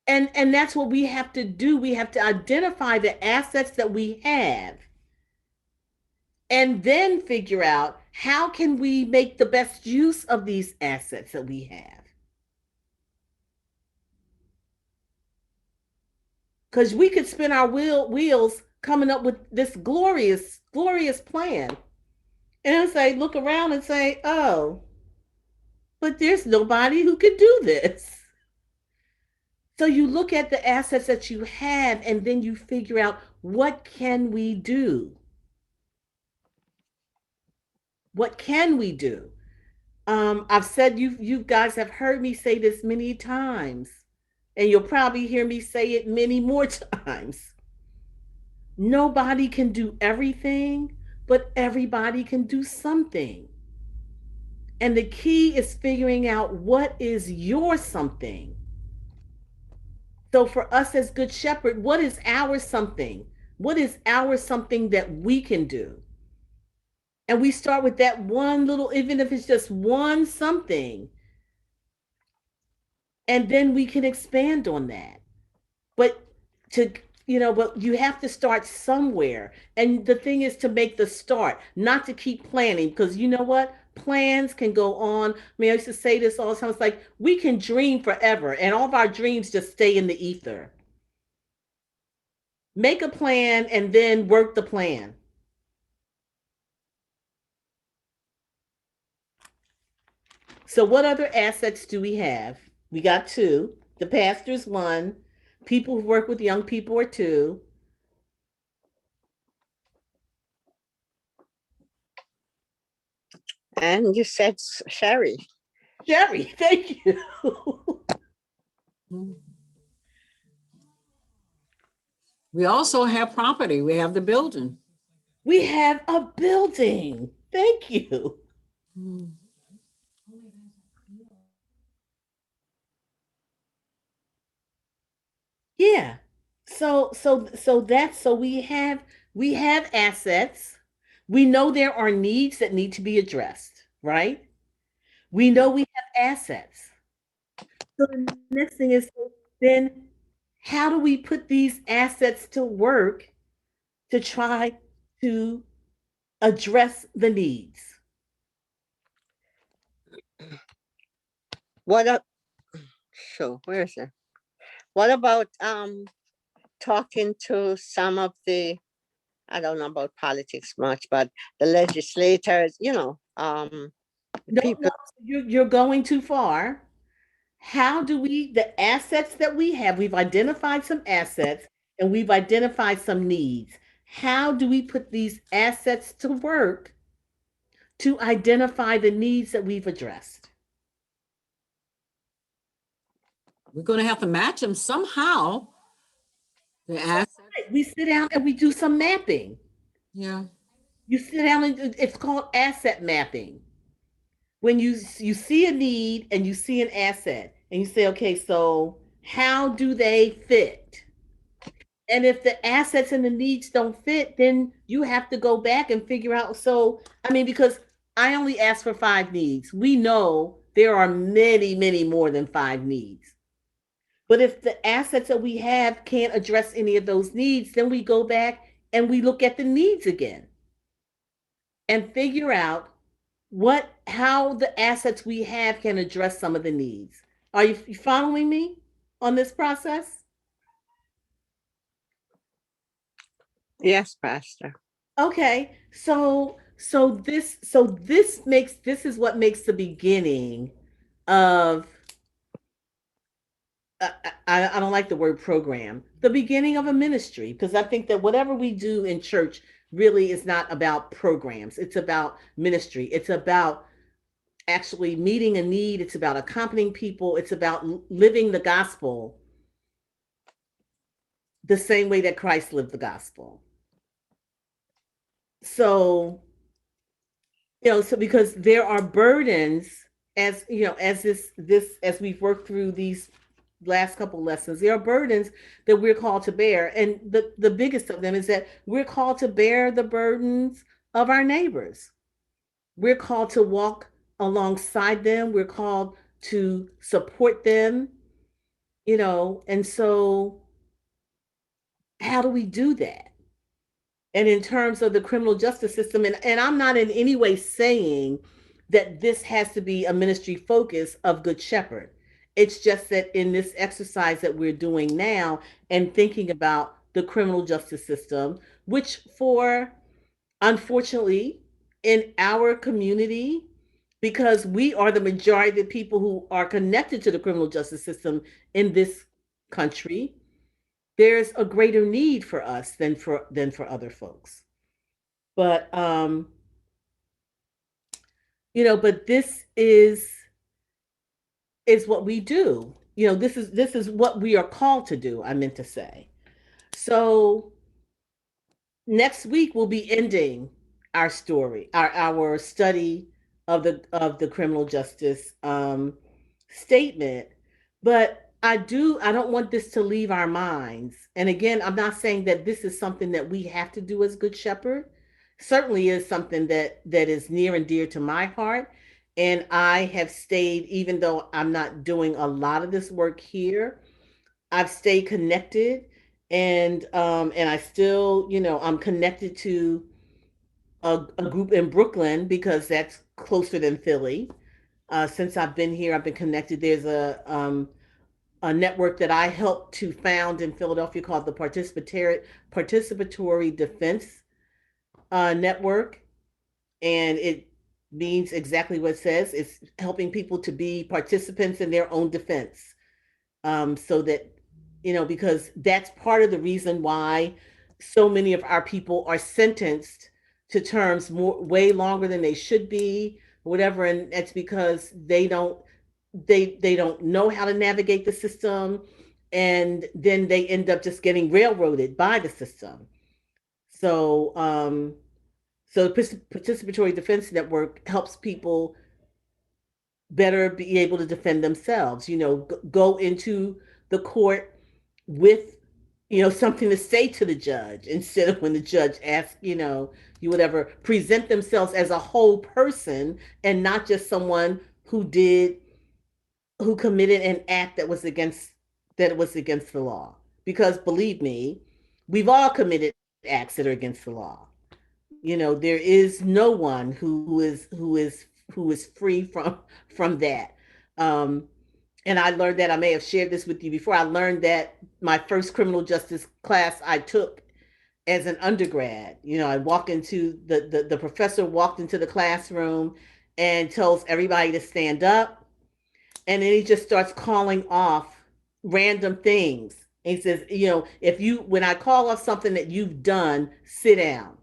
And that's what we have to do. We have to identify the assets that we have and then figure out how can we make the best use of these assets that we have. Because we could spin our wheels coming up with this glorious plan. And it's like, look around and say, oh, but there's nobody who can do this. So you look at the assets that you have, and then you figure out, what can we do? What can we do? I've said, you guys have heard me say this many times, and you'll probably hear me say it many more times. Nobody can do everything, but everybody can do something. And the key is figuring out what is your something. So for us as Good Shepherd, what is our something? What is our something that we can do? And we start with that one little, even if it's just one something. And then we can expand on that. But you have to start somewhere. And the thing is to make the start, not to keep planning, because you know what? plans can go on. I mean, I used to say this all the time. It's like we can dream forever, and all of our dreams just stay in the ether. Make a plan and then work the plan. So, what other assets do we have? We got two. The pastor's one. People who work with young people are two. And you said Sherry. Sherry, thank you. We also have property. We have the building. We have a building. Thank you. Yeah. So we have assets. We know there are needs that need to be addressed, right? We know we have assets. So the next thing is, then how do we put these assets to work to try to address the needs? What up? Sure, where is it? What about talking to some of the, I don't know about politics much, but the legislators, No, people. no, you're going too far. How do we, the assets that we have, we've identified some assets and we've identified some needs. How do we put these assets to work to identify the needs that we've addressed? We're going to have to match them somehow. The assets. We sit down and we do some mapping. Yeah. You sit down and it's called asset mapping. When you see a need and you see an asset and you say, okay, so how do they fit? And if the assets and the needs don't fit, then you have to go back and figure out. So, I mean, because I only asked for 5 needs. We know there are many, many more than 5 needs. But if the assets that we have can't address any of those needs, then we go back and we look at the needs again and figure out how the assets we have can address some of the needs. Are you following me on this process? Yes, Pastor. Okay, this is what makes the beginning of I don't like the word program, the beginning of a ministry, because I think that whatever we do in church really is not about programs. It's about ministry. It's about actually meeting a need. It's about accompanying people. It's about living the gospel the same way that Christ lived the gospel. So, so because there are burdens, as as we've worked through these last couple lessons, there are burdens that we're called to bear. And the biggest of them is that we're called to bear the burdens of our neighbors. We're called to walk alongside them. We're called to support them, and so how do we do that? And in terms of the criminal justice system, and I'm not in any way saying that this has to be a ministry focus of Good Shepherd. It's just that in this exercise that we're doing now and thinking about the criminal justice system, which unfortunately, in our community, because we are the majority of the people who are connected to the criminal justice system in this country, there's a greater need for us than for other folks. But but this is what we do. This is what we are called to do, I meant to say. So next week we'll be ending our story, our study of the criminal justice statement. But I don't want this to leave our minds. And again, I'm not saying that this is something that we have to do as Good Shepherd. Certainly is something that is near and dear to my heart. And I have stayed, even though I'm not doing a lot of this work here, I've stayed connected, and I still, I'm connected to a group in Brooklyn because that's closer than Philly. Since I've been here, I've been connected. There's a network that I helped to found in Philadelphia called the Participatory Defense Network, and it means exactly what it says. It's helping people to be participants in their own defense, so that because that's part of the reason why so many of our people are sentenced to terms way longer than they should be, whatever, and that's because they don't know how to navigate the system, and then they end up just getting railroaded by the system. So so the participatory defense network helps people better be able to defend themselves, go into the court with something to say to the judge, instead of when the judge asks, you whatever, present themselves as a whole person and not just someone who committed an act that was against the law. Because believe me, we've all committed acts that are against the law. There is no one who is free from that. And I learned that, I may have shared this with you before. I learned that my first criminal justice class I took as an undergrad. I walk into the professor walked into the classroom and tells everybody to stand up, and then he just starts calling off random things. And he says, if you when I call off something that you've done, sit down.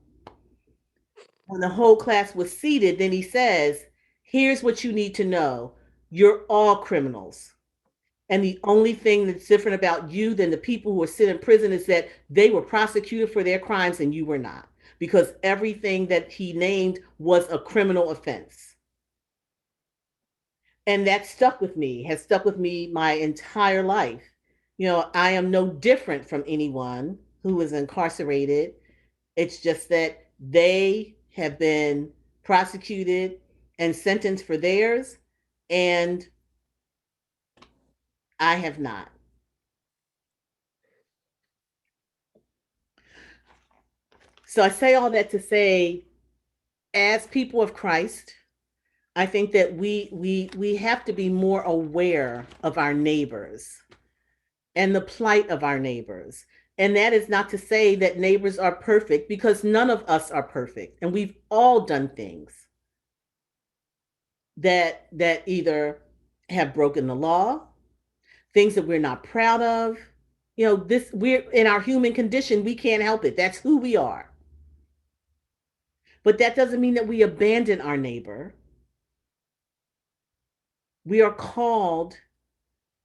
When the whole class was seated, then he says, here's what you need to know. You're all criminals. And the only thing that's different about you than the people who are sitting in prison is that they were prosecuted for their crimes and you were not, because everything that he named was a criminal offense. And that has stuck with me my entire life. I am no different from anyone who is incarcerated. It's just that they have been prosecuted and sentenced for theirs, and I have not. So I say all that to say, as people of Christ, I think that we have to be more aware of our neighbors and the plight of our neighbors. And that is not to say that neighbors are perfect, because none of us are perfect. And we've all done things that either have broken the law, things that we're not proud of. We're in our human condition, we can't help it. That's who we are. But that doesn't mean that we abandon our neighbor. We are called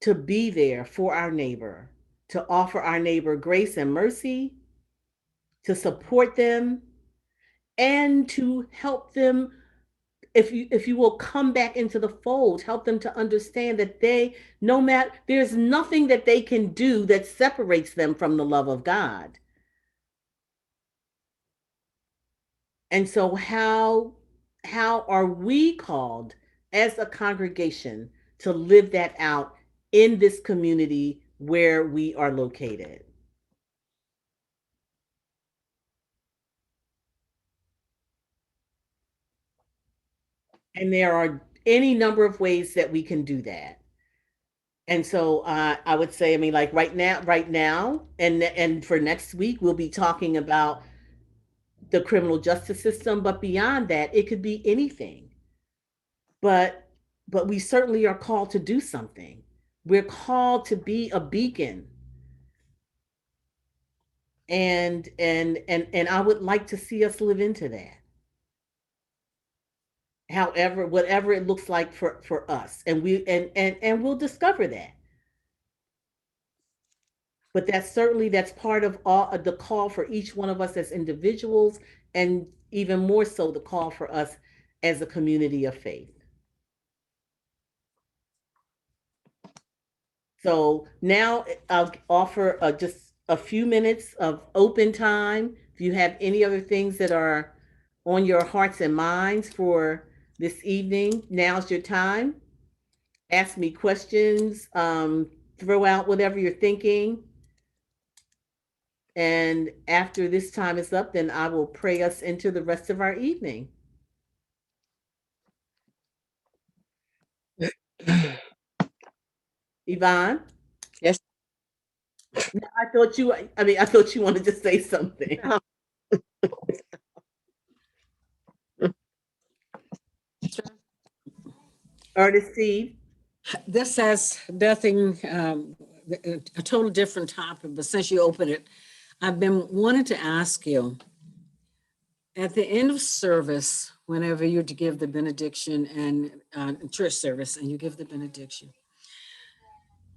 to be there for our neighbor, to offer our neighbor grace and mercy, to support them, and to help them, if you will, come back into the fold, help them to understand that there's nothing that they can do that separates them from the love of God. And so how are we called as a congregation to live that out in this community where we are located? And there are any number of ways that we can do that. And so I would say, like right now, and for next week, we'll be talking about the criminal justice system. But beyond that, it could be anything. But we certainly are called to do something. We're called to be a beacon. And I would like to see us live into that. However, whatever it looks like for us, and we'll discover that. But that's part of all the call for each one of us as individuals, and even more so the call for us as a community of faith. So now I'll offer just a few minutes of open time. If you have any other things that are on your hearts and minds for this evening, now's your time. Ask me questions, throw out whatever you're thinking. And after this time is up, then I will pray us into the rest of our evening. Yvonne? Yes. I thought you wanted to say something. Ernestine? This has nothing, a total different topic, but since you opened it, I've been wanting to ask you, at the end of service, whenever you to give the benediction and church service and you give the benediction,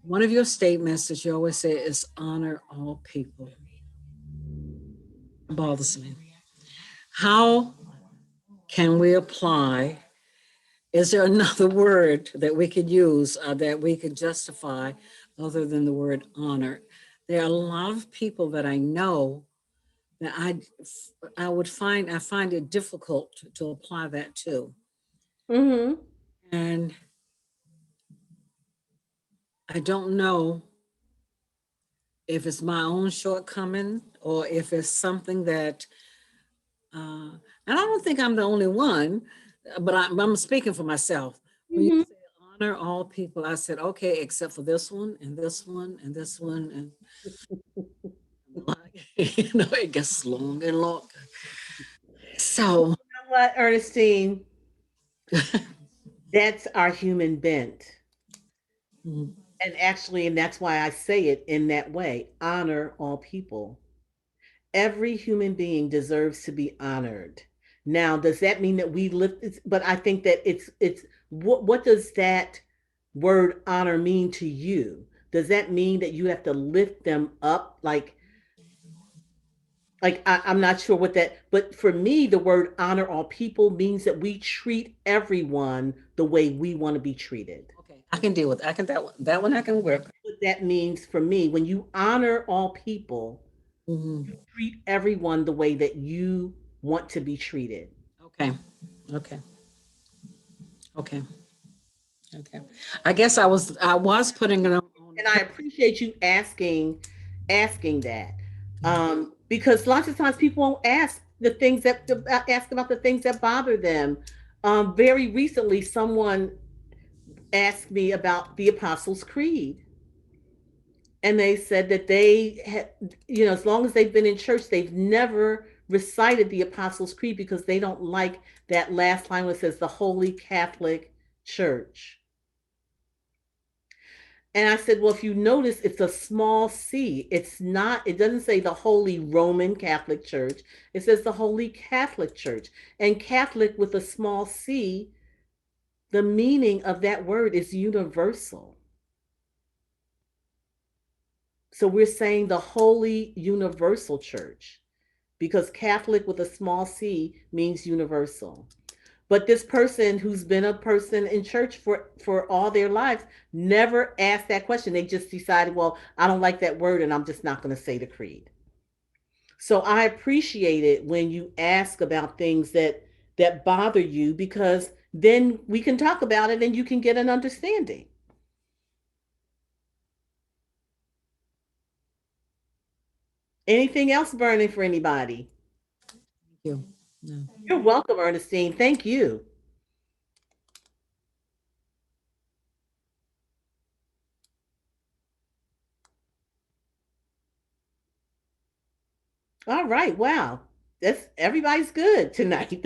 one of your statements that you always say is honor all people. It bothers me. How can we apply? Is there another word that we could use that we could justify other than the word honor? There are a lot of people that I know that I find it difficult to apply that to. Mm-hmm. And I don't know if it's my own shortcoming or if it's something that, and I don't think I'm the only one, but I'm speaking for myself. When you say honor all people, I said, okay, except for this one and this one and this one. And it gets longer and longer. So, You know what, Ernestine? That's our human bent. mm, And that's why I say it in that way. Honor all people. Every human being deserves to be honored. Now, does that mean that we lift it? But I think that it's what does that word honor mean to you? Does that mean that you have to lift them up? I'm not sure what that, but for me, the word honor all people means that we treat everyone the way we want to be treated. okay, I can deal with, I can, that one I can work. What that means for me, when you honor all people, Mhm. treat everyone the way that you want to be treated. Okay, okay, okay, okay. I guess I was putting it on. And I appreciate you asking that. Because lots of times people won't ask about the things that bother them. Very recently, someone asked me about the Apostles' Creed. And they said that they had, as long as they've been in church, they've never recited the Apostles' Creed because they don't like that last line where it says the Holy Catholic Church. And I said, well, if you notice, it's a small c. It doesn't say the Holy Roman Catholic Church. It says the Holy Catholic Church. And Catholic with a small c, the meaning of that word is universal. So we're saying the Holy Universal Church because Catholic with a small c means universal. But this person who's been a person in church for all their lives never asked that question. They just decided, well, I don't like that word and I'm just not going to say the creed. So I appreciate it when you ask about things that bother you because then we can talk about it and you can get an understanding. Anything else burning for anybody? Thank you. No. You're welcome, Ernestine. Thank you. All right. Wow. That's everybody's good tonight.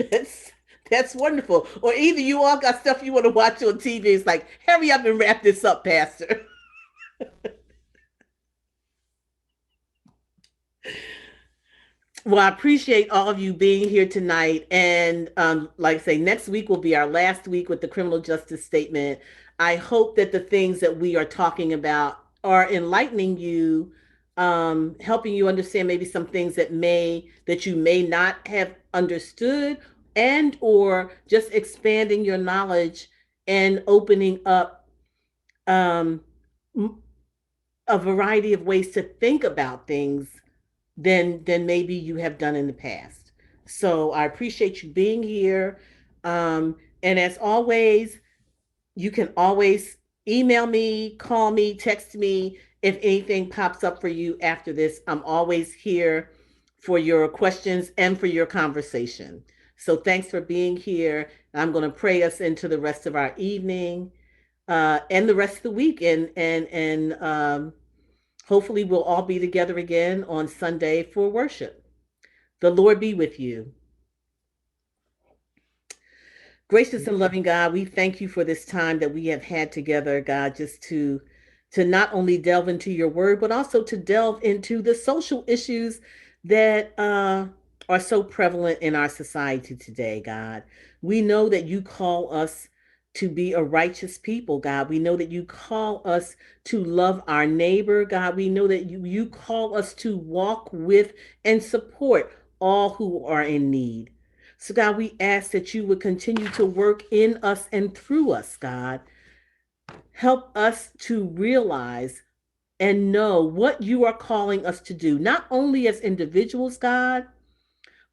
That's wonderful. Or either you all got stuff you want to watch on TV. It's like, hurry up and wrap this up, Pastor. Well, I appreciate all of you being here tonight. And like I say, next week will be our last week with the criminal justice statement. I hope that the things that we are talking about are enlightening you, helping you understand maybe some things that you may not have understood, and or just expanding your knowledge and opening up um, a variety of ways to think about things than maybe you have done in the past. So I appreciate you being here. And as always, you can always email me, call me, text me if anything pops up for you after this. I'm always here for your questions and for your conversation. So thanks for being here. I'm going to pray us into the rest of our evening and the rest of the week, and hopefully we'll all be together again on Sunday for worship. The Lord be with you. Gracious and loving God, we thank you for this time that we have had together, God, just to not only delve into your word, but also to delve into the social issues that are so prevalent in our society today, God. We know that you call us to be a righteous people, God. We know that you call us to love our neighbor, God. We know that you call us to walk with and support all who are in need. So, God, we ask that you would continue to work in us and through us, God. Help us to realize and know what you are calling us to do, not only as individuals, God,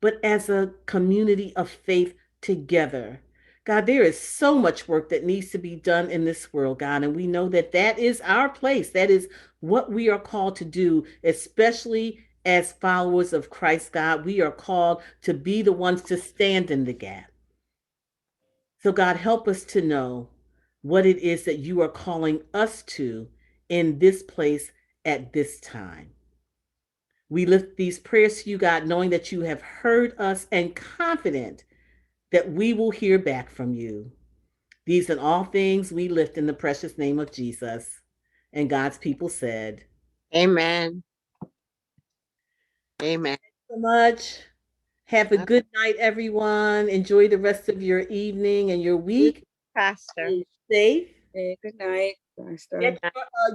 but as a community of faith together. God, there is so much work that needs to be done in this world, God, and we know that that is our place. That is what we are called to do, especially as followers of Christ, God. We are called to be the ones to stand in the gap. So, God, help us to know what it is that you are calling us to in this place at this time. We lift these prayers to you, God, knowing that you have heard us and confident that we will hear back from you. These and all things we lift in the precious name of Jesus. And God's people said, Amen. Amen. so much. Have a good night, everyone. Enjoy the rest of your evening and your week. Pastor. Stay safe. Okay, good night.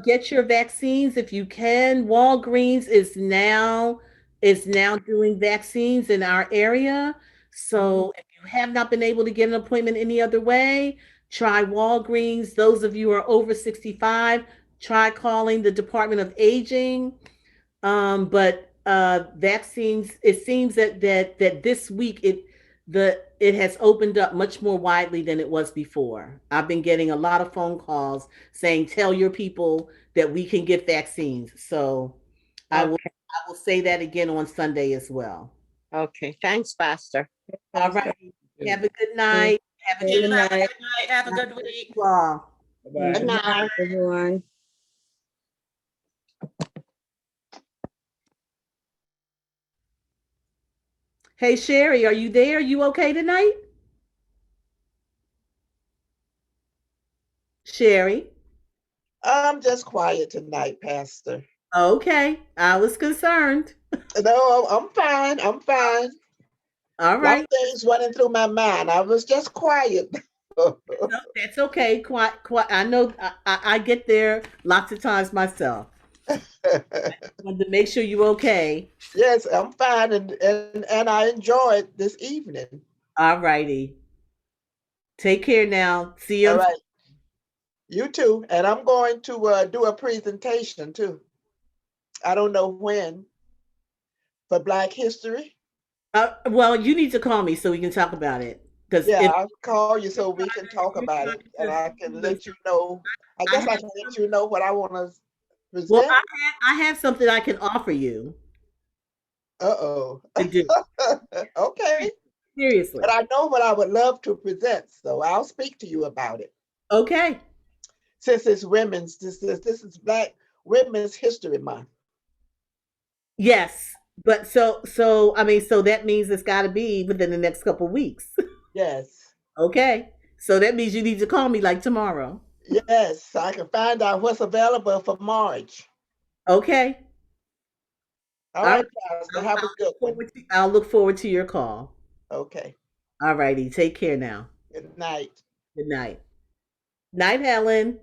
Get your vaccines if you can. Walgreens is now doing vaccines in our area. So if you have not been able to get an appointment any other way, try Walgreens. Those of you who are over 65, try calling the Department of Aging. But vaccines, it seems that this week it has opened up much more widely than it was before. I've been getting a lot of phone calls saying, tell your people that we can get vaccines. So I will say that again on Sunday as well. Okay. Thanks, Pastor. All right. Have a good night. Have a good night. Have a good week. Bye. Bye-bye. Good night. Everyone. Hey, Sherry, are you there? Are you okay tonight? Sherry? I'm just quiet tonight, Pastor. Okay. I was concerned. No, I'm fine. I'm fine. All A lot right. of things running through my mind. I was just quiet. No, that's okay. Quite. I know I get there lots of times myself. Wanted to make sure you're okay. Yes, I'm fine, and I enjoyed this evening. All righty. Take care now. See you. All right. You too. And I'm going to do a presentation too. I don't know when, for Black History. Well, you need to call me so we can talk about it. Because Yeah, I'll call you so we can talk about it, and I can let you know. I guess I can let you know what I want to present. well, I have something I can offer you Uh-oh. to do. Okay. Seriously. But I know what I would love to present, so I'll speak to you about it. Okay. Since it's this is Black Women's History Month. Yes. But so I mean, so that means it's got to be within the next couple of weeks. Yes. Okay. So that means you need to call me like tomorrow. Yes, so I can find out what's available for March. Okay. All right, Pastor, have a good one. I'll look forward to your call. Okay. All righty. Take care now. Good night. Good night. Night, Helen.